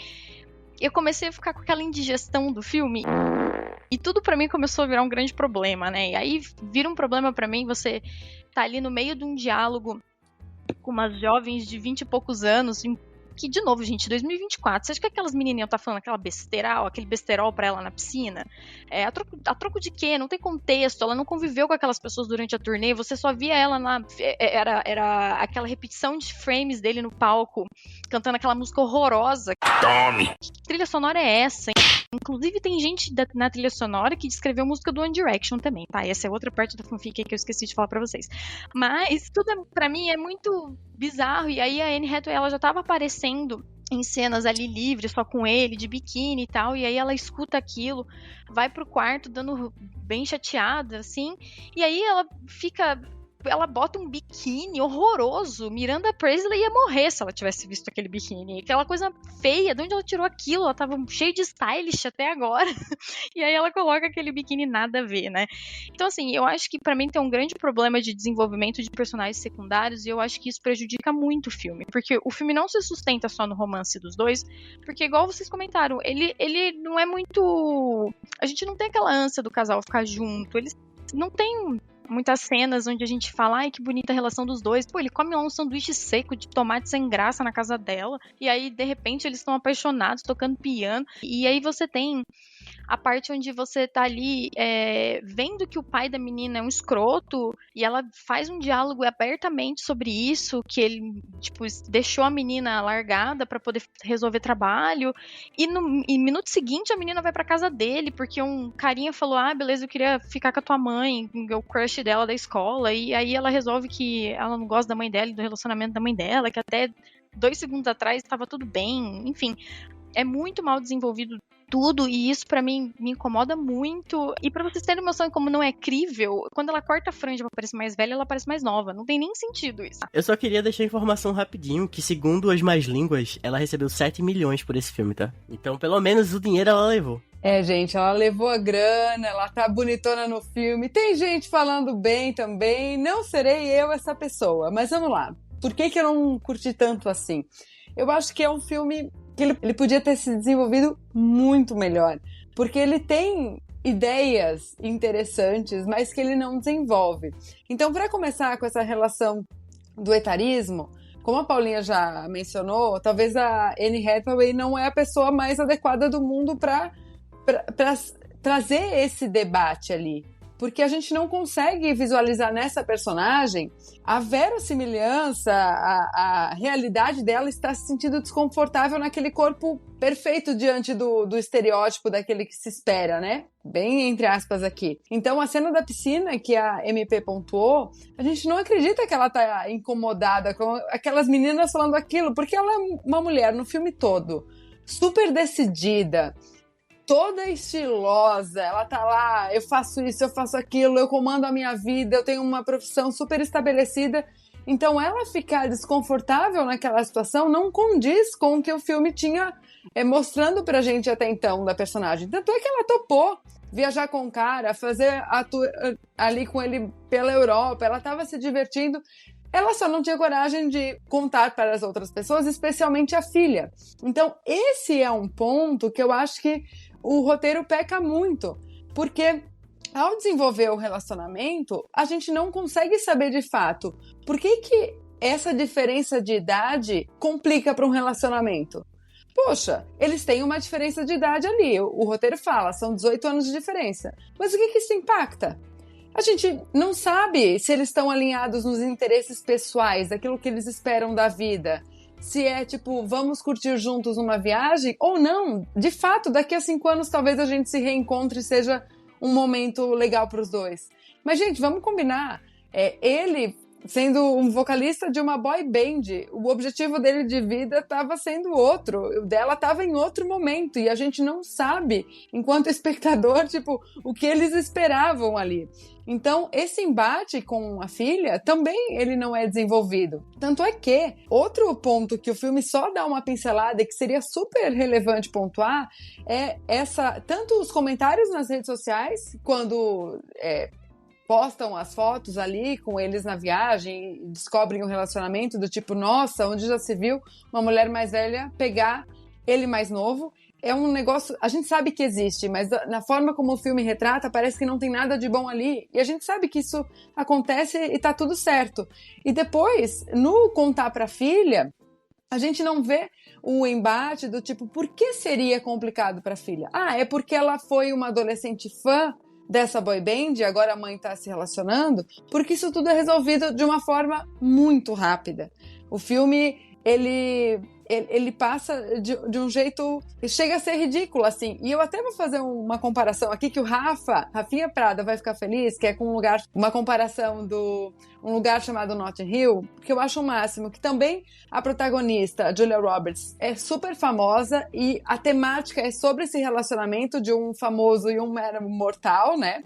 [SPEAKER 5] eu comecei a ficar com aquela indigestão do filme, e tudo pra mim começou a virar um grande problema, né? E aí, vira um problema pra mim, você tá ali no meio de um diálogo com umas jovens de 20 e poucos anos, que, de novo, gente, 2024, você acha que aquelas menininhas tá falando aquele besterol pra ela na piscina? A troco de quê? Não tem contexto, ela não conviveu com aquelas pessoas durante a turnê, você só via ela era aquela repetição de frames dele no palco, cantando aquela música horrorosa.
[SPEAKER 6] Tome!
[SPEAKER 5] Que trilha sonora é essa, hein? Inclusive, tem gente na trilha sonora que descreveu a música do One Direction também, tá? Essa é outra parte da fanfic que eu esqueci de falar pra vocês. Mas tudo, pra mim, é muito bizarro. E aí a Anne Hathaway, ela já tava aparecendo em cenas ali livres, só com ele, de biquíni e tal. E aí ela escuta aquilo, vai pro quarto dando bem chateada, assim. E aí ela fica ela bota um biquíni horroroso. Miranda Priestly ia morrer se ela tivesse visto aquele biquíni. Aquela coisa feia, de onde ela tirou aquilo? Ela tava cheia de stylish até agora. E aí ela coloca aquele biquíni nada a ver, né? Então, assim, eu acho que pra mim tem um grande problema de desenvolvimento de personagens secundários, e eu acho que isso prejudica muito o filme. Porque o filme não se sustenta só no romance dos dois, porque, igual vocês comentaram, ele não é muito... A gente não tem aquela ânsia do casal ficar junto, eles não tem muitas cenas onde a gente fala, ai, que bonita a relação dos dois. Pô, ele come lá um sanduíche seco de tomate sem graça na casa dela, e aí, de repente, eles estão apaixonados, tocando piano, e aí você tem a parte onde você tá ali vendo que o pai da menina é um escroto, e ela faz um diálogo abertamente sobre isso, que ele, tipo, deixou a menina largada pra poder resolver trabalho, e no minuto seguinte a menina vai pra casa dele, porque um carinha falou, ah, beleza, eu queria ficar com a tua mãe, o crush dela da escola, e aí ela resolve que ela não gosta da mãe dela e do relacionamento da mãe dela, que até 2 segundos atrás estava tudo bem, enfim, é muito mal desenvolvido tudo, e isso pra mim me incomoda muito. E pra vocês terem noção de como não é crível, quando ela corta a franja pra parecer mais velha, ela parece mais nova. Não tem nem sentido isso.
[SPEAKER 4] Eu só queria deixar a informação rapidinho, que segundo as más línguas, ela recebeu 7 milhões por esse filme, tá? Então, pelo menos o dinheiro ela levou.
[SPEAKER 3] Gente, ela levou a grana, ela tá bonitona no filme. Tem gente falando bem também. Não serei eu essa pessoa. Mas vamos lá. Por que eu não curti tanto assim? Eu acho que é um filme que ele podia ter se desenvolvido muito melhor, porque ele tem ideias interessantes, mas que ele não desenvolve. Então, para começar com essa relação do etarismo, como a Paulinha já mencionou, talvez a Anne Hathaway não é a pessoa mais adequada do mundo para trazer esse debate ali. Porque a gente não consegue visualizar nessa personagem a verossimilhança, a realidade dela está se sentindo desconfortável naquele corpo perfeito diante do estereótipo daquele que se espera, né? Bem entre aspas aqui. Então, a cena da piscina que a MP pontuou, a gente não acredita que ela tá incomodada com aquelas meninas falando aquilo, porque ela é uma mulher no filme todo, super decidida, toda estilosa, ela tá lá, eu faço isso, eu faço aquilo, eu comando a minha vida, eu tenho uma profissão super estabelecida. Então ela ficar desconfortável naquela situação não condiz com o que o filme tinha mostrando pra gente até então da personagem. Tanto é que ela topou viajar com o cara, fazer ali com ele pela Europa, ela tava se divertindo. Ela só não tinha coragem de contar para as outras pessoas, especialmente a filha. Então, esse é um ponto que eu acho que o roteiro peca muito, porque ao desenvolver o relacionamento, a gente não consegue saber de fato por que essa diferença de idade complica para um relacionamento. Poxa, eles têm uma diferença de idade ali, o roteiro fala, são 18 anos de diferença. Mas o que isso impacta? A gente não sabe se eles estão alinhados nos interesses pessoais, aquilo que eles esperam da vida. Se é tipo, vamos curtir juntos uma viagem ou não. De fato, daqui a 5 anos talvez a gente se reencontre e seja um momento legal para os dois. Mas, gente, vamos combinar. Ele, sendo um vocalista de uma boy band, o objetivo dele de vida estava sendo outro. O dela estava em outro momento. E a gente não sabe, enquanto espectador, tipo, o que eles esperavam ali. Então, esse embate com a filha também ele não é desenvolvido. Tanto é que outro ponto que o filme só dá uma pincelada e que seria super relevante pontuar é tanto os comentários nas redes sociais, quando postam as fotos ali com eles na viagem e descobrem um relacionamento do tipo, nossa, onde já se viu uma mulher mais velha pegar ele mais novo. É um negócio, a gente sabe que existe, mas na forma como o filme retrata, parece que não tem nada de bom ali. E a gente sabe que isso acontece e tá tudo certo. E depois, no contar pra filha, a gente não vê o embate do tipo, por que seria complicado pra filha? Ah, é porque ela foi uma adolescente fã dessa boy band e agora a mãe tá se relacionando? Porque isso tudo é resolvido de uma forma muito rápida. O filme, ele passa de um jeito que chega a ser ridículo, assim. E eu até vou fazer uma comparação aqui que o Rafinha Prada vai ficar feliz, que é com uma comparação um lugar chamado Notting Hill, que eu acho o máximo, que também a protagonista, a Julia Roberts, é super famosa e a temática é sobre esse relacionamento de um famoso e um mero mortal, né?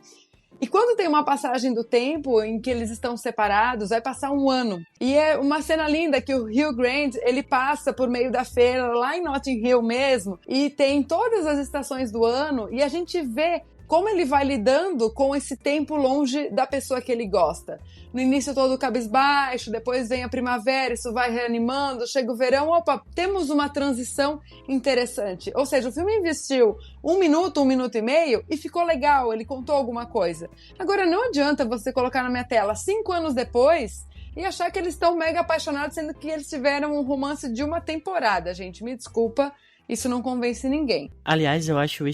[SPEAKER 3] E quando tem uma passagem do tempo em que eles estão separados, vai passar um ano. E é uma cena linda que o Hugh Grant, ele passa por meio da feira lá em Notting Hill mesmo, e tem todas as estações do ano, e a gente vê como ele vai lidando com esse tempo longe da pessoa que ele gosta. No início todo cabisbaixo, depois vem a primavera, isso vai reanimando, chega o verão, opa, temos uma transição interessante. Ou seja, o filme investiu 1 minuto e meio e ficou legal, ele contou alguma coisa. Agora, não adianta você colocar na minha tela 5 anos depois e achar que eles estão mega apaixonados, sendo que eles tiveram um romance de uma temporada, gente. Me desculpa. Isso não convence ninguém.
[SPEAKER 4] Aliás, eu acho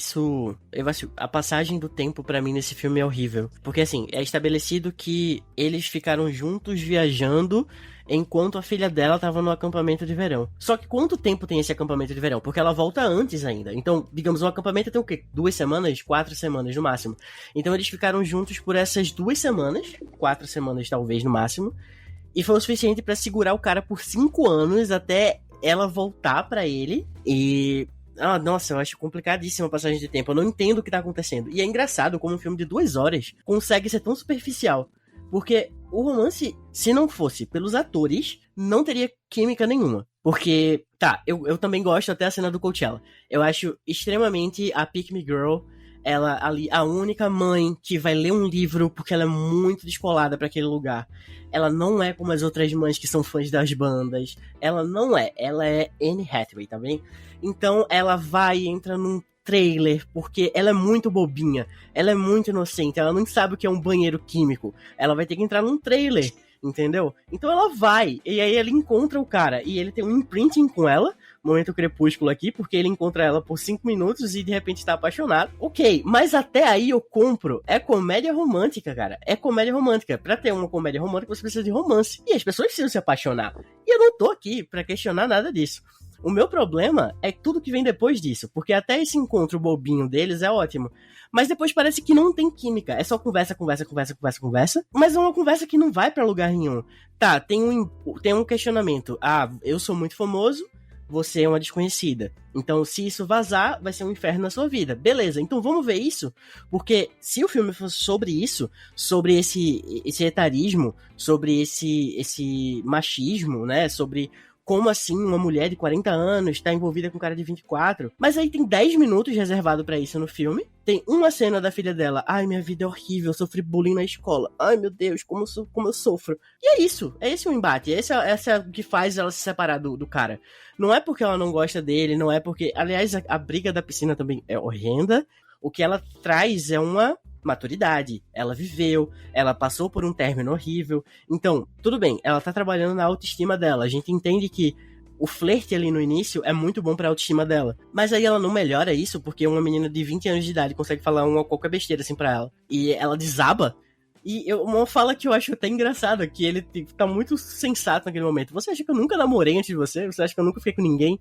[SPEAKER 4] a passagem do tempo pra mim nesse filme é horrível. Porque assim, é estabelecido que eles ficaram juntos viajando enquanto a filha dela tava no acampamento de verão. Só que quanto tempo tem esse acampamento de verão? Porque ela volta antes ainda. Então, digamos, um acampamento tem o quê? 2 semanas? 4 semanas no máximo. Então eles ficaram juntos por essas 2 semanas, 4 semanas talvez no máximo. E foi o suficiente pra segurar o cara por 5 anos até ela voltar pra ele e... nossa, eu acho complicadíssima a passagem de tempo. Eu não entendo o que tá acontecendo. E é engraçado como um filme de 2 horas consegue ser tão superficial. Porque o romance, se não fosse pelos atores, não teria química nenhuma. Porque, eu também gosto até a cena do Coachella. Eu acho extremamente a Pick Me Girl, ela ali, a única mãe que vai ler um livro porque ela é muito descolada pra aquele lugar. Ela não é como as outras mães que são fãs das bandas. Ela não é. Ela é Anne Hathaway, tá bem? Então ela vai e entra num trailer porque ela é muito bobinha. Ela é muito inocente. Ela não sabe o que é um banheiro químico. Ela vai ter que entrar num trailer, entendeu? Então ela vai. E aí ele encontra o cara. E ele tem um imprinting com ela. Momento crepúsculo aqui, porque ele encontra ela por 5 minutos e de repente está apaixonado. Ok, mas até aí eu compro. É comédia romântica, cara. É comédia romântica. Pra ter uma comédia romântica, você precisa de romance. E as pessoas precisam se apaixonar. E eu não tô aqui pra questionar nada disso. O meu problema é tudo que vem depois disso. Porque até esse encontro bobinho deles é ótimo. Mas depois parece que não tem química. É só conversa. Mas é uma conversa que não vai pra lugar nenhum. Tá, tem um questionamento. Eu sou muito famoso. Você é uma desconhecida. Então, se isso vazar, vai ser um inferno na sua vida. Beleza, então vamos ver isso. Porque se o filme fosse sobre isso, sobre esse etarismo, sobre esse machismo, né? Sobre como assim uma mulher de 40 anos está envolvida com um cara de 24. Mas aí tem 10 minutos reservado pra isso no filme. Tem uma cena da filha dela. Ai, minha vida é horrível, eu sofri bullying na escola. Ai, meu Deus, como eu sofro. E é isso, é esse o embate. Esse é o que faz ela se separar do cara. Não é porque ela não gosta dele, não é porque... Aliás, a briga da piscina também é horrenda. O que ela traz é uma maturidade. Ela viveu, ela passou por um término horrível. Então, tudo bem, ela tá trabalhando na autoestima dela. A gente entende que o flerte ali no início é muito bom pra autoestima dela. Mas aí ela não melhora isso porque uma menina de 20 anos de idade consegue falar qualquer besteira assim pra ela. E ela desaba. E uma fala que eu acho até engraçada, que ele tá muito sensato naquele momento. Você acha que eu nunca namorei antes de você? Você acha que eu nunca fiquei com ninguém?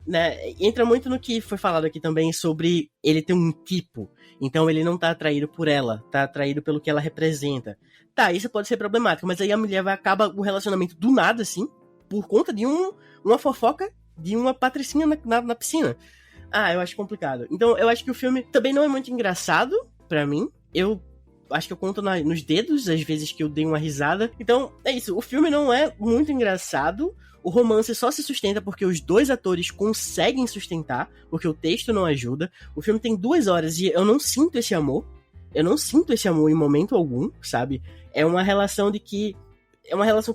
[SPEAKER 4] Né? Entra muito no que foi falado aqui também sobre ele ter um tipo. Então ele não tá atraído por ela, tá atraído pelo que ela representa. Tá, isso pode ser problemático, mas aí a mulher acaba o relacionamento do nada, assim, por conta de uma fofoca de uma patricinha na piscina. Eu acho complicado. Então eu acho que o filme também não é muito engraçado pra mim. Eu acho que eu conto nos dedos as vezes que eu dei uma risada. Então é isso, o filme não é muito engraçado. O romance só se sustenta porque os 2 atores conseguem sustentar, porque o texto não ajuda. O filme tem 2 horas e eu não sinto esse amor. Eu não sinto esse amor em momento algum, sabe? É uma relação que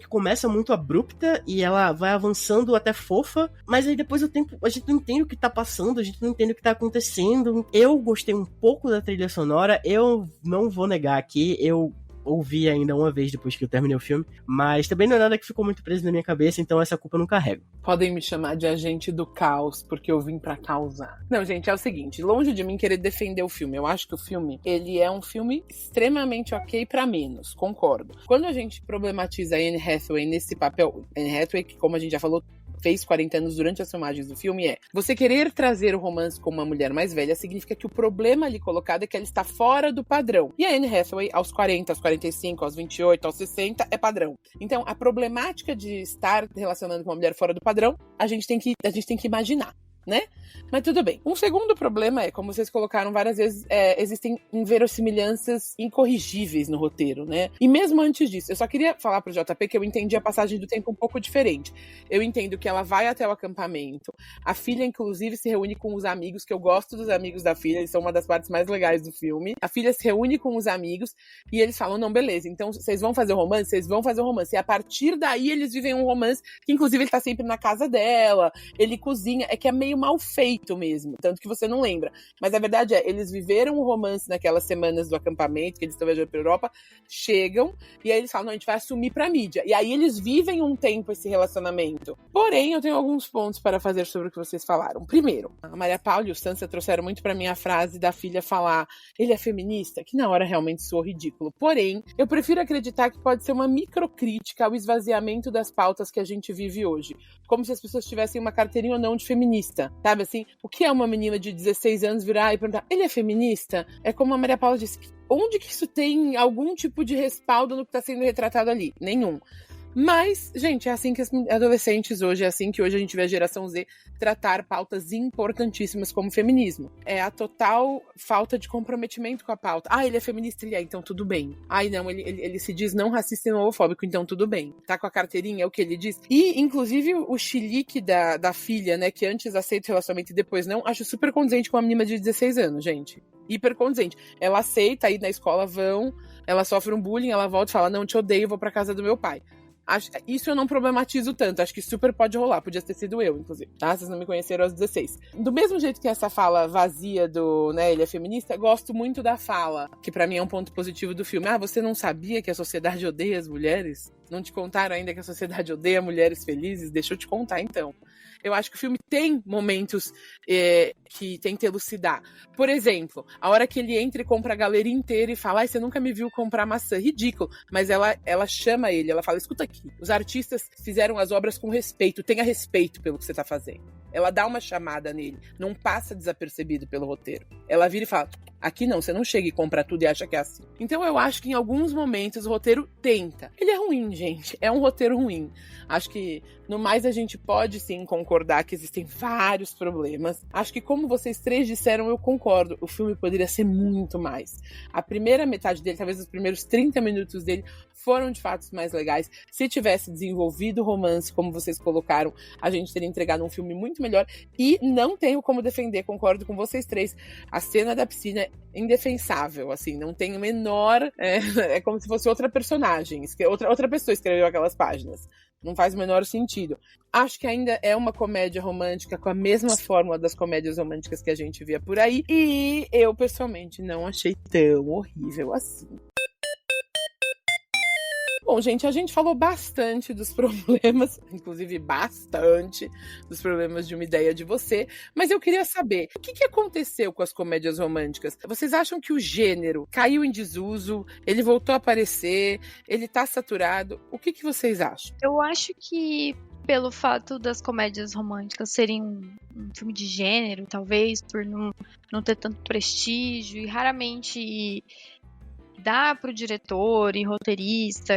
[SPEAKER 4] começa muito abrupta e ela vai avançando até fofa, mas aí depois a gente não entende o que tá passando, a gente não entende o que tá acontecendo. Eu gostei um pouco da trilha sonora, eu não vou negar aqui, eu ouvi ainda uma vez depois que eu terminei o filme, mas também não é nada que ficou muito preso na minha cabeça, então essa culpa eu não carrego.
[SPEAKER 2] Podem me chamar de agente do caos, porque eu vim pra causar. Não, gente, é o seguinte, longe de mim querer defender o filme, eu acho que o filme, ele é um filme extremamente ok pra menos, concordo. Quando a gente problematiza a Anne Hathaway nesse papel, Anne Hathaway, que como a gente já falou, fez 40 anos durante as filmagens do filme, você querer trazer o romance com uma mulher mais velha significa que o problema ali colocado é que ela está fora do padrão. E a Anne Hathaway, aos 40, aos 45, aos 28, aos 60, é padrão. Então, a problemática de estar relacionando com uma mulher fora do padrão, a gente tem que imaginar. né? Mas tudo bem. Um segundo problema é, como vocês colocaram várias vezes, existem inverossimilhanças incorrigíveis no roteiro, né? E mesmo antes disso, eu só queria falar pro JP que eu entendi a passagem do tempo um pouco diferente. Eu entendo que ela vai até o acampamento, a filha, inclusive, se reúne com os amigos, que eu gosto dos amigos da filha, eles são uma das partes mais legais do filme. A filha se reúne com os amigos e eles falam, não, beleza, então vocês vão fazer o romance? Vocês vão fazer o romance. E a partir daí eles vivem um romance que, inclusive, ele tá sempre na casa dela, ele cozinha, é que é meio mal feito mesmo, tanto que você não lembra. Mas a verdade é, eles viveram o romance naquelas semanas do acampamento, que eles estão viajando pra Europa, chegam, e aí eles falam, não, a gente vai assumir pra mídia. E aí eles vivem um tempo esse relacionamento. Porém, eu tenho alguns pontos para fazer sobre o que vocês falaram. Primeiro, a Maria Paula e o Sansa trouxeram muito pra mim a frase da filha falar, ele é feminista, que na hora realmente soou ridículo. Porém, eu prefiro acreditar que pode ser uma microcrítica ao esvaziamento das pautas que a gente vive hoje. Como se as pessoas tivessem uma carteirinha ou não de feminista, sabe assim? O que é uma menina de 16 anos virar e perguntar, ele é feminista? É como a Maria Paula disse, onde que isso tem algum tipo de respaldo no que está sendo retratado ali? Nenhum. Mas, gente, é assim que as adolescentes hoje, é assim que hoje a gente vê a geração Z tratar pautas importantíssimas como feminismo. É a total falta de comprometimento com a pauta. Ah, ele é feminista, ele é, então tudo bem. Ai, não, ele se diz não racista e não homofóbico, então tudo bem. Tá com a carteirinha, é o que ele diz. E, inclusive, o chilique da filha, né, que antes aceita o relacionamento e depois não, acho super condizente com uma menina de 16 anos, gente. Hiper condizente. Ela aceita, aí na escola vão, ela sofre um bullying, ela volta e fala, não, te odeio, vou pra casa do meu pai. Isso eu não problematizo tanto, acho que super pode rolar, podia ter sido eu, inclusive, tá? Vocês não me conheceram aos 16. Do mesmo jeito que essa fala vazia do, né, ele é feminista, gosto muito da fala, que pra mim é um ponto positivo do filme. Ah, você não sabia que a sociedade odeia as mulheres? Não te contaram ainda que a sociedade odeia mulheres felizes? Deixa eu te contar, então. Eu acho que o filme tem momentos que tem que elucidar. Por exemplo, a hora que ele entra e compra a galeria inteira e fala, você nunca me viu comprar maçã. Ridículo. Mas ela chama ele, ela fala, escuta aqui, os artistas fizeram as obras com respeito, tenha respeito pelo que você tá fazendo. Ela dá uma chamada nele, não passa desapercebido pelo roteiro. Ela vira e fala, aqui não, você não chega e compra tudo e acha que é assim. Então eu acho que em alguns momentos o roteiro tenta. Ele é ruim, gente, é um roteiro ruim. Acho que no mais a gente pode sim concordar que existem vários problemas. Acho que como vocês três disseram, eu concordo. O filme poderia ser muito mais. A primeira metade dele, talvez os primeiros 30 minutos dele, foram de fato mais legais. Se tivesse desenvolvido o romance, como vocês colocaram, a gente teria entregado um filme muito melhor. E não tenho como defender, concordo com vocês três. A cena da piscina é indefensável, assim, não tem o menor... É como se fosse outra personagem, outra pessoa escreveu aquelas páginas. Não faz o menor sentido. Acho que ainda é uma comédia romântica com a mesma fórmula das comédias românticas que a gente via por aí. E eu, pessoalmente, não achei tão horrível assim. Bom, gente, a gente falou bastante dos problemas, inclusive bastante dos problemas de Uma Ideia de Você, mas eu queria saber, o que aconteceu com as comédias românticas? Vocês acham que o gênero caiu em desuso, ele voltou a aparecer, ele tá saturado? O que vocês acham?
[SPEAKER 5] Eu acho que pelo fato das comédias românticas serem um filme de gênero, talvez, por não ter tanto prestígio e raramente dá para o diretor e roteirista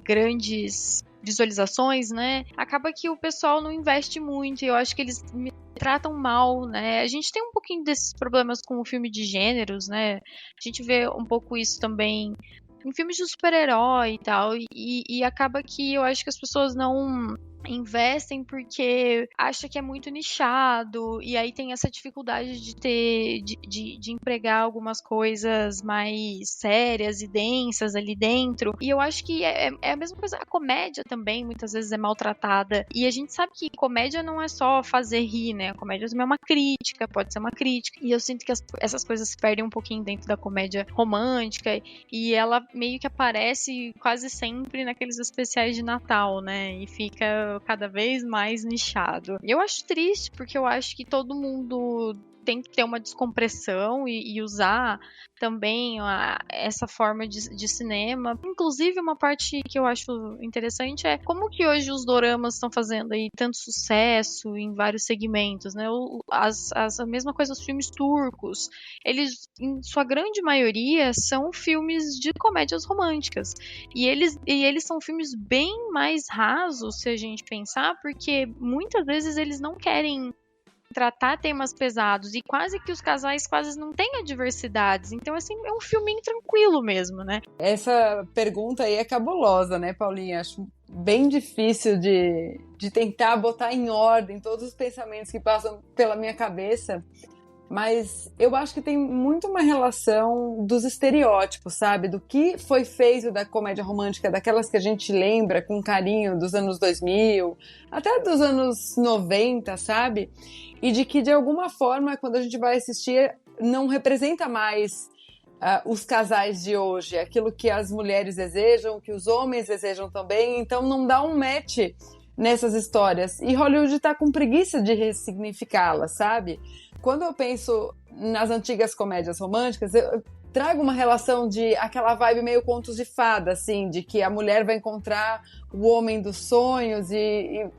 [SPEAKER 5] grandes visualizações, né? Acaba que o pessoal não investe muito e eu acho que eles me tratam mal, né? A gente tem um pouquinho desses problemas com o filme de gêneros, né? A gente vê um pouco isso também em filmes de super-herói e tal, e acaba que eu acho que as pessoas não investem porque acha que é muito nichado e aí tem essa dificuldade de empregar algumas coisas mais sérias e densas ali dentro. E eu acho que é a mesma coisa, a comédia também muitas vezes é maltratada e a gente sabe que comédia não é só fazer rir, né? A comédia também é uma crítica, pode ser uma crítica, e eu sinto que essas coisas se perdem um pouquinho dentro da comédia romântica e ela meio que aparece quase sempre naqueles especiais de Natal, né? E fica cada vez mais nichado. Eu acho triste, porque eu acho que todo mundo tem que ter uma descompressão e usar também essa forma de cinema. Inclusive, uma parte que eu acho interessante é como que hoje os doramas estão fazendo aí tanto sucesso em vários segmentos, né? A mesma coisa os filmes turcos. Eles, em sua grande maioria, são filmes de comédias românticas. E eles são filmes bem mais rasos, se a gente pensar, porque muitas vezes eles não querem tratar temas pesados e quase que os casais quase não têm adversidades. Então, assim, é um filminho tranquilo mesmo, né?
[SPEAKER 3] Essa pergunta aí é cabulosa, né, Paulinha? Acho bem difícil de tentar botar em ordem todos os pensamentos que passam pela minha cabeça. Mas eu acho que tem muito uma relação dos estereótipos, sabe? Do que foi feito da comédia romântica, daquelas que a gente lembra com carinho dos anos 2000, até dos anos 90, sabe? E de que, de alguma forma, quando a gente vai assistir, não representa mais os casais de hoje, aquilo que as mulheres desejam, que os homens desejam também. Então não dá um match nessas histórias. E Hollywood tá com preguiça de ressignificá-las, sabe? Quando eu penso nas antigas comédias românticas, eu trago uma relação de aquela vibe meio contos de fada, assim, de que a mulher vai encontrar o homem dos sonhos e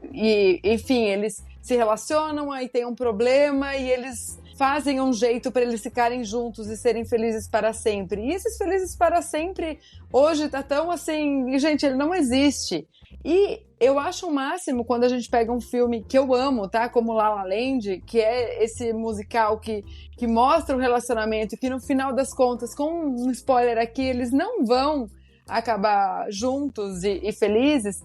[SPEAKER 3] enfim, eles se relacionam, aí tem um problema e eles fazem um jeito para eles ficarem juntos e serem felizes para sempre. E esses felizes para sempre hoje tá tão assim, gente, ele não existe. E eu acho o máximo quando a gente pega um filme que eu amo, tá? Como La La Land, que é esse musical que mostra o relacionamento, que no final das contas, com um spoiler aqui, eles não vão acabar juntos e felizes.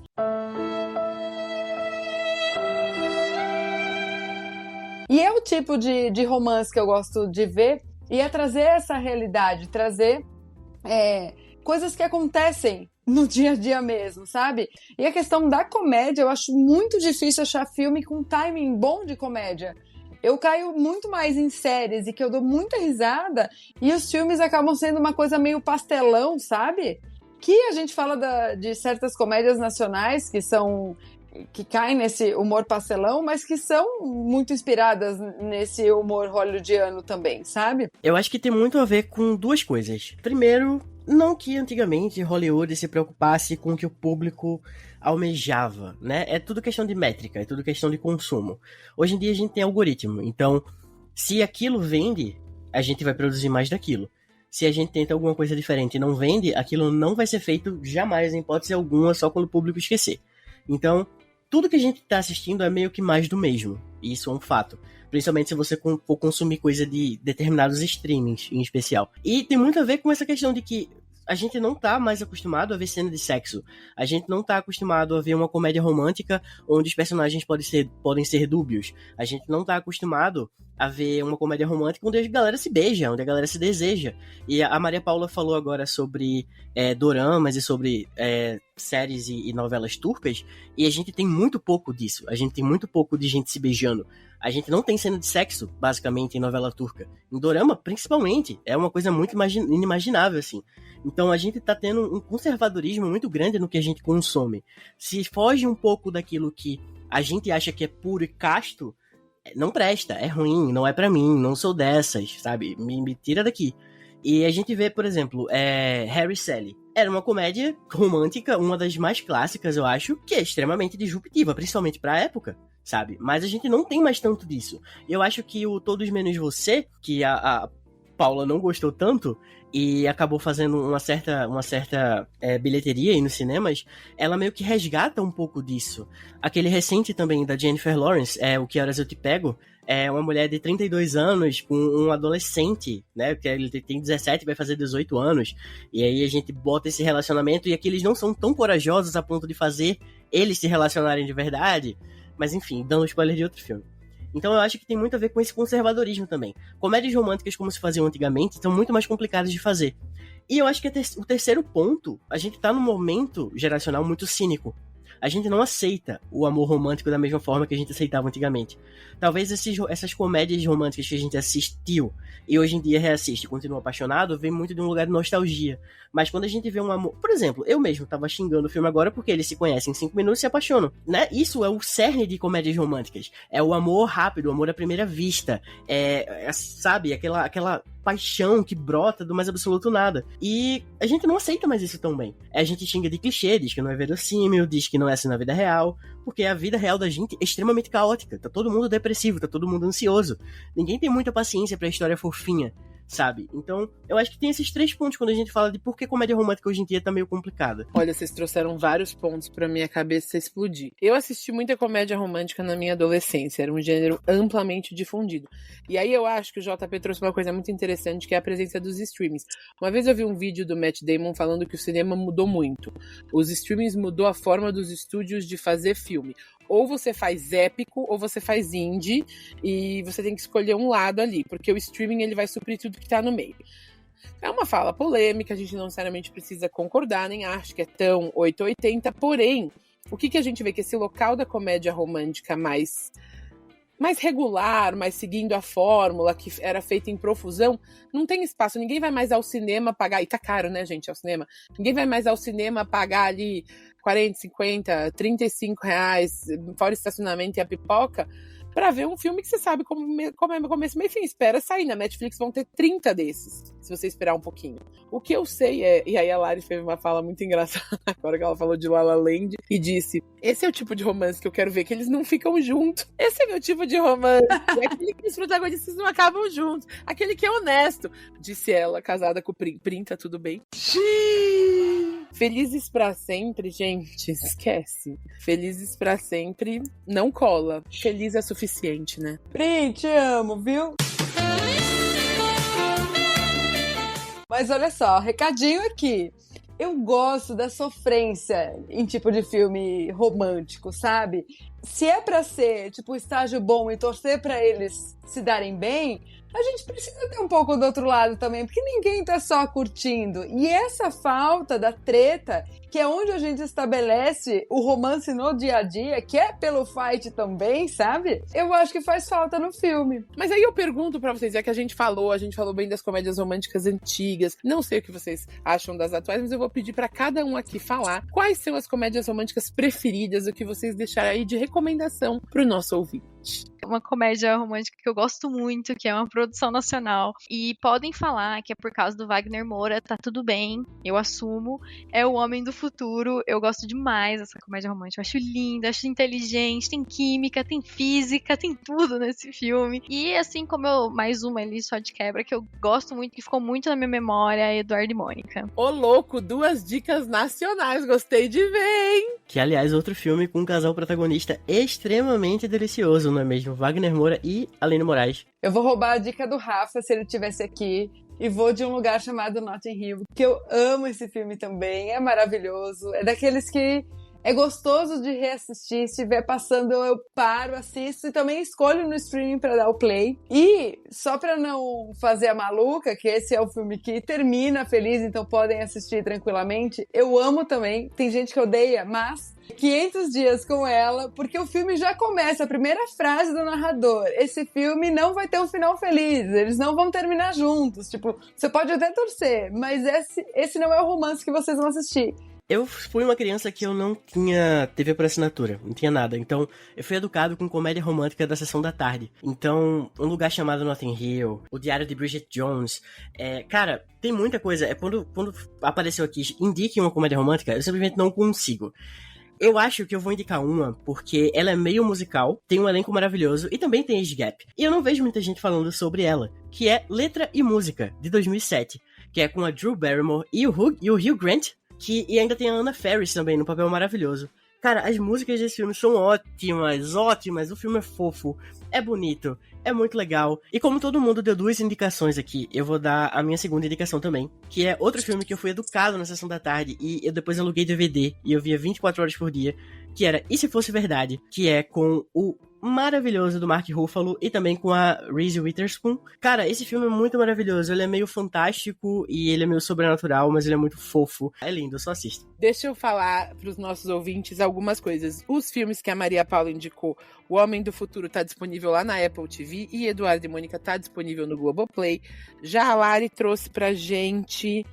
[SPEAKER 3] E é o tipo de romance que eu gosto de ver, e é trazer essa realidade, trazer coisas que acontecem no dia a dia mesmo, sabe? E a questão da comédia, eu acho muito difícil achar filme com timing bom de comédia. Eu caio muito mais em séries e que eu dou muita risada, e os filmes acabam sendo uma coisa meio pastelão, sabe? Que a gente fala de certas comédias nacionais que caem nesse humor pastelão, mas que são muito inspiradas nesse humor hollywoodiano também, sabe?
[SPEAKER 4] Eu acho que tem muito a ver com duas coisas. Primeiro, não que antigamente Hollywood se preocupasse com o que o público almejava, né? É tudo questão de métrica, é tudo questão de consumo. Hoje em dia a gente tem algoritmo, então se aquilo vende, a gente vai produzir mais daquilo. Se a gente tenta alguma coisa diferente e não vende, aquilo não vai ser feito jamais, em hipótese alguma, só quando o público esquecer. Então, tudo que a gente tá assistindo é meio que mais do mesmo. E isso é um fato. Principalmente se você for consumir coisa de determinados streamings, em especial. E tem muito a ver com essa questão de que a gente não tá mais acostumado a ver cena de sexo. A gente não tá acostumado a ver uma comédia romântica onde os personagens podem ser dúbios. A gente não tá acostumado a ver uma comédia romântica onde a galera se beija, onde a galera se deseja. E a Maria Paula falou agora sobre doramas e sobre séries e novelas turcas, e a gente tem muito pouco disso. A gente tem muito pouco de gente se beijando. A gente não tem cena de sexo, basicamente, em novela turca. Em dorama, principalmente. É uma coisa muito inimaginável, assim. Então a gente tá tendo um conservadorismo muito grande no que a gente consome. Se foge um pouco daquilo que a gente acha que é puro e casto, não presta, é ruim, não é pra mim, não sou dessas, sabe? Me tira daqui. E a gente vê, por exemplo, Harry e Sally. Era uma comédia romântica, uma das mais clássicas, eu acho, que é extremamente disruptiva, principalmente pra época, sabe? Mas a gente não tem mais tanto disso. Eu acho que o Todos Menos Você, que a Paula não gostou tanto e acabou fazendo uma certa bilheteria aí nos cinemas, ela meio que resgata um pouco disso. Aquele recente também da Jennifer Lawrence, O Que Horas Eu Te Pego, é uma mulher de 32 anos com um adolescente, né, porque ele tem 17 e vai fazer 18 anos, e aí a gente bota esse relacionamento, e aqui eles não são tão corajosos a ponto de fazer eles se relacionarem de verdade, mas enfim, dando spoiler de outro filme. Então eu acho que tem muito a ver com esse conservadorismo também. Comédias românticas como se faziam antigamente são muito mais complicadas de fazer. E eu acho que o terceiro ponto, a gente tá num momento geracional muito cínico. A gente não aceita o amor romântico da mesma forma que a gente aceitava antigamente. Talvez essas comédias românticas que a gente assistiu e hoje em dia reassiste e continua apaixonado, vem muito de um lugar de nostalgia. Mas quando a gente vê um amor... Por exemplo, eu mesmo tava xingando o filme agora porque eles se conhecem em 5 minutos e se apaixonam, né? Isso é o cerne de comédias românticas. É o amor rápido, o amor à primeira vista. Sabe, aquela paixão que brota do mais absoluto nada. E a gente não aceita mais isso tão bem. A gente xinga de clichê, diz que não é verossímil, diz que não é assim na vida real, porque a vida real da gente é extremamente caótica. Tá todo mundo depressivo, tá todo mundo ansioso. Ninguém tem muita paciência pra história fofinha, sabe? Então, eu acho que tem esses 3 pontos quando a gente fala de por que comédia romântica hoje em dia tá meio complicada.
[SPEAKER 2] Olha, vocês trouxeram vários pontos pra minha cabeça explodir. Eu assisti muita comédia romântica na minha adolescência, era um gênero amplamente difundido. E aí eu acho que o JP trouxe uma coisa muito interessante, que é a presença dos streamings. Uma vez eu vi um vídeo do Matt Damon falando que o cinema mudou muito. Os streamings mudou a forma dos estúdios de fazer filme. Ou você faz épico, ou você faz indie, e você tem que escolher um lado ali, porque o streaming ele vai suprir tudo que tá no meio. É uma fala polêmica, a gente não necessariamente precisa concordar, nem acho que é tão 880, porém, o que a gente vê? Que esse local da comédia romântica mais regular, mais seguindo a fórmula que era feita em profusão, não tem espaço, ninguém vai mais ao cinema pagar, e tá caro, né, gente, ao cinema, ninguém vai mais ao cinema pagar ali 40, 50, 35 reais, fora estacionamento e a pipoca, pra ver um filme que você sabe como é começo, meio fim. Espera sair. Na Netflix vão ter 30 desses, se você esperar um pouquinho. O que eu sei é... E aí a Lari fez uma fala muito engraçada agora que ela falou de La La Land e disse: esse é o tipo de romance que eu quero ver, que eles não ficam juntos. Esse é meu tipo de romance. É aquele que os protagonistas não acabam juntos. Aquele que é honesto. Disse ela, casada com o Prim, tá tudo bem? Felizes pra sempre, gente, esquece. Felizes pra sempre não cola. Feliz é suficiente, né?
[SPEAKER 3] Prim, te amo, viu? Mas olha só, recadinho aqui. Eu gosto da sofrência em tipo de filme romântico, sabe? Se é pra ser, tipo, estágio bom e torcer pra eles se darem bem, a gente precisa ter um pouco do outro lado também, porque ninguém tá só curtindo. E essa falta da treta, que é onde a gente estabelece o romance no dia a dia, que é pelo fight também, sabe? Eu acho que faz falta no filme.
[SPEAKER 2] Mas aí eu pergunto pra vocês, já que a gente falou bem das comédias românticas antigas, não sei o que vocês acham das atuais, mas eu vou pedir pra cada um aqui falar quais são as comédias românticas preferidas, o que vocês deixaram aí de recomendação pro nosso ouvinte.
[SPEAKER 5] Uma comédia romântica que eu gosto muito, que é uma produção nacional, e podem falar que é por causa do Wagner Moura, tá tudo bem, eu assumo, é O Homem do Futuro. Eu gosto demais dessa comédia romântica, eu acho linda, acho inteligente, tem química, tem física, tem tudo nesse filme. E assim como mais uma ali só de quebra, que eu gosto muito, que ficou muito na minha memória, é Eduardo e Mônica.
[SPEAKER 2] Ô louco, 2 dicas nacionais, gostei de ver, hein?
[SPEAKER 4] Que, aliás, outro filme com um casal protagonista extremamente delicioso, não é mesmo? Wagner Moura e Aline Moraes.
[SPEAKER 3] Eu vou roubar a dica do Rafa, se ele estivesse aqui, e vou de um lugar chamado Notting Hill, que eu amo esse filme também, é maravilhoso, é daqueles que é gostoso de reassistir, se estiver passando eu paro, assisto e também escolho no streaming para dar o play. E só para não fazer a maluca, que esse é o filme que termina feliz, então podem assistir tranquilamente, eu amo também, tem gente que odeia, mas 500 Dias com Ela, porque o filme já começa, a primeira frase do narrador: esse filme não vai ter um final feliz, eles não vão terminar juntos, tipo, você pode até torcer, mas esse não é o romance que vocês vão assistir.
[SPEAKER 4] Eu fui uma criança que eu não tinha TV por assinatura, não tinha nada. Então, eu fui educado com comédia romântica da sessão da tarde. Então, Um Lugar Chamado Notting Hill, O Diário de Bridget Jones. Cara, tem muita coisa. Quando apareceu aqui, indique uma comédia romântica, eu simplesmente não consigo. Eu acho que eu vou indicar uma porque ela é meio musical, tem um elenco maravilhoso e também tem age gap. E eu não vejo muita gente falando sobre ela, que é Letra e Música, de 2007, que é com a Drew Barrymore e o Hugh Grant, e ainda tem a Anna Faris também, no papel maravilhoso. Cara, as músicas desse filme são ótimas, o filme é fofo, é bonito, é muito legal. E como todo mundo deu 2 indicações aqui, eu vou dar a minha segunda indicação também, que é outro filme que eu fui educado na sessão da tarde, e eu depois aluguei DVD, e eu via 24 horas por dia, que era E Se Fosse Verdade, que é com o maravilhoso do Mark Ruffalo e também com a Reese Witherspoon. Cara, esse filme é muito maravilhoso, ele é meio fantástico e ele é meio sobrenatural, mas ele é muito fofo. É lindo, só assista.
[SPEAKER 2] Deixa eu falar pros nossos ouvintes algumas coisas. Os filmes que a Maria Paula indicou, O Homem do Futuro tá disponível lá na Apple TV e Eduardo e Mônica tá disponível no Globoplay. Já a Lari trouxe pra gente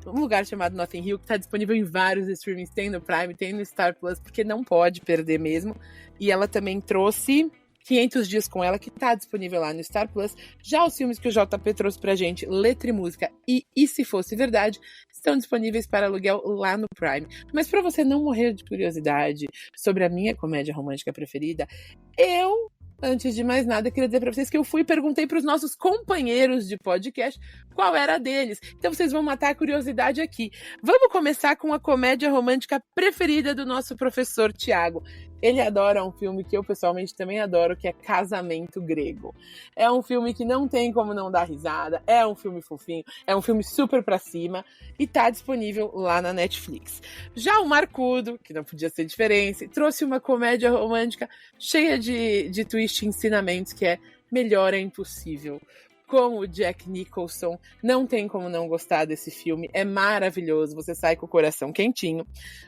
[SPEAKER 2] um lugar chamado Notting Hill, que tá disponível em vários streamings, tem no Prime, tem no Star Plus, porque não pode perder mesmo. E ela também trouxe 500 Dias com Ela, que tá disponível lá no Star Plus. Já os filmes que o JP trouxe pra gente, Letra e Música e Se Fosse Verdade, estão disponíveis para aluguel lá no Prime. Mas pra você não morrer de curiosidade sobre a minha comédia romântica preferida, eu Antes de mais nada, eu queria dizer para vocês que eu fui e perguntei para os nossos companheiros de podcast qual era a deles. Então vocês vão matar a curiosidade aqui. Vamos começar com a comédia romântica preferida do nosso professor Tiago. Ele adora um filme que eu pessoalmente também adoro, que é Casamento Grego. É um filme que não tem como não dar risada, é um filme fofinho, é um filme super pra cima e tá disponível lá na Netflix. Já o Marcudo, que não podia ser diferente, trouxe uma comédia romântica cheia de twist e ensinamentos, que é Melhor é Impossível. Com o Jack Nicholson, não tem como não gostar desse filme, é maravilhoso, você sai com o coração quentinho.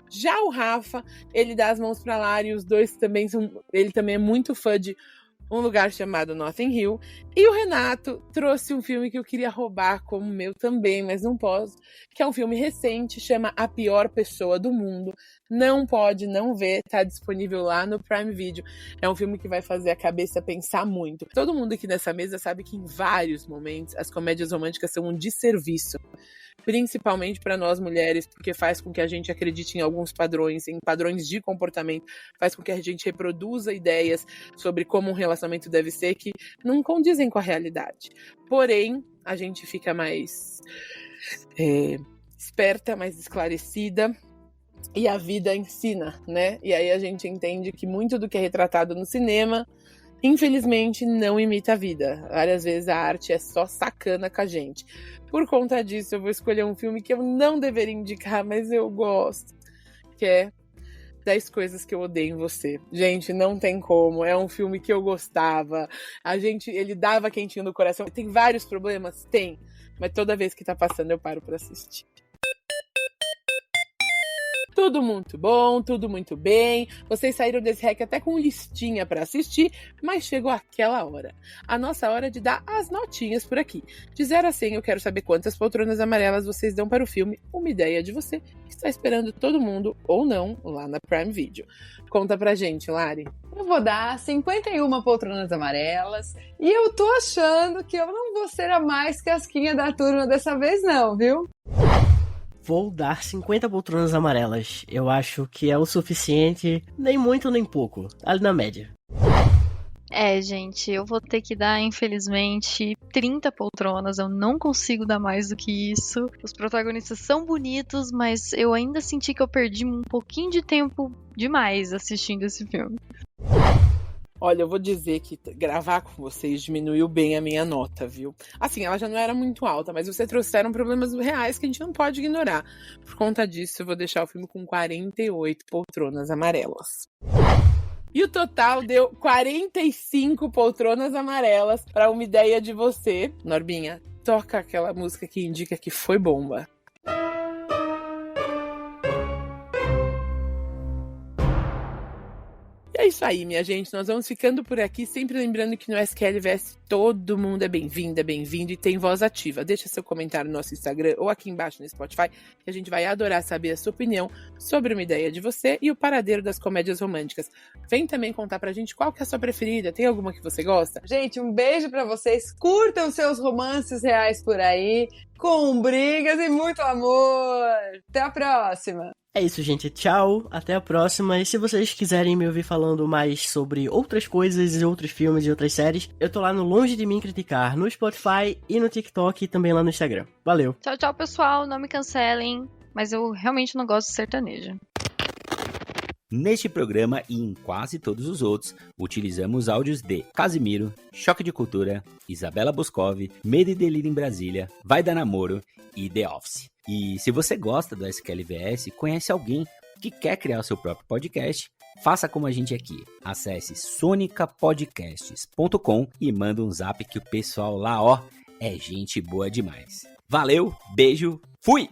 [SPEAKER 2] Já o Rafa, ele dá as mãos pra lá e os dois também ele também é muito fã de Um Lugar Chamado Notting Hill. E o Renato trouxe um filme que eu queria roubar como meu também, mas não posso, que é um filme recente, chama A Pior Pessoa do Mundo. Não pode não ver, tá disponível lá no Prime Video. É um filme que vai fazer a cabeça pensar muito. Todo mundo aqui nessa mesa sabe que em vários momentos as comédias românticas são um desserviço, principalmente para nós mulheres, porque faz com que a gente acredite em alguns padrões, em padrões de comportamento, faz com que a gente reproduza ideias sobre como um relacionamento deve ser que não condizem com a realidade. Porém, a gente fica mais esperta, mais esclarecida, e a vida ensina, né? E aí a gente entende que muito do que é retratado no cinema, infelizmente, não imita a vida. Várias vezes a arte é só sacana com a gente. Por conta disso, eu vou escolher um filme que eu não deveria indicar, mas eu gosto, que é 10 Coisas que Eu Odeio em Você. Gente, não tem como. É um filme que eu gostava. Ele dava quentinho no coração. Tem vários problemas? Tem. Mas toda vez que tá passando, eu paro pra assistir. Tudo muito bom, tudo muito bem. Vocês saíram desse REC até com listinha para assistir, mas chegou aquela hora. A nossa hora de dar as notinhas por aqui. De 0 a 100, eu quero saber quantas poltronas amarelas vocês dão para o filme Uma Ideia de Você, que está esperando todo mundo, ou não, lá na Prime Video. Conta pra gente, Lari.
[SPEAKER 3] Eu vou dar 51 poltronas amarelas e eu tô achando que eu não vou ser a mais casquinha da turma dessa vez não, viu?
[SPEAKER 4] Vou dar 50 poltronas amarelas. Eu acho que é o suficiente, nem muito nem pouco, ali na média.
[SPEAKER 5] Gente, eu vou ter que dar, infelizmente, 30 poltronas. Eu não consigo dar mais do que isso. Os protagonistas são bonitos, mas eu ainda senti que eu perdi um pouquinho de tempo demais assistindo esse filme.
[SPEAKER 2] Olha, eu vou dizer que gravar com vocês diminuiu bem a minha nota, viu? Assim, ela já não era muito alta, mas vocês trouxeram problemas reais que a gente não pode ignorar. Por conta disso, eu vou deixar o filme com 48 poltronas amarelas. E o total deu 45 poltronas amarelas para Uma Ideia de Você. Norbinha, toca aquela música que indica que foi bomba. É isso aí, minha gente. Nós vamos ficando por aqui, sempre lembrando que no SQLVS todo mundo é bem-vindo e tem voz ativa. Deixa seu comentário no nosso Instagram ou aqui embaixo no Spotify, que a gente vai adorar saber a sua opinião sobre Uma Ideia de Você e o paradeiro das comédias românticas. Vem também contar pra gente qual que é a sua preferida. Tem alguma que você gosta?
[SPEAKER 3] Gente, um beijo pra vocês. Curtam seus romances reais por aí, com brigas e muito amor. Até a próxima.
[SPEAKER 4] É isso, gente. Tchau, até a próxima. E se vocês quiserem me ouvir falando mais sobre outras coisas, outros filmes e outras séries, eu tô lá no Longe de Mim Criticar, no Spotify e no TikTok e também lá no Instagram. Valeu!
[SPEAKER 5] Tchau, tchau, pessoal. Não me cancelem, mas eu realmente não gosto de sertanejo.
[SPEAKER 10] Neste programa e em quase todos os outros, utilizamos áudios de Casimiro, Choque de Cultura, Isabela Boscov, Medo e Delírio em Brasília, Vai Dar Namoro e The Office. E se você gosta do SQLVS, conhece alguém que quer criar o seu próprio podcast, faça como a gente aqui. Acesse sonicapodcasts.com e manda um zap que o pessoal lá, é gente boa demais. Valeu, beijo, fui!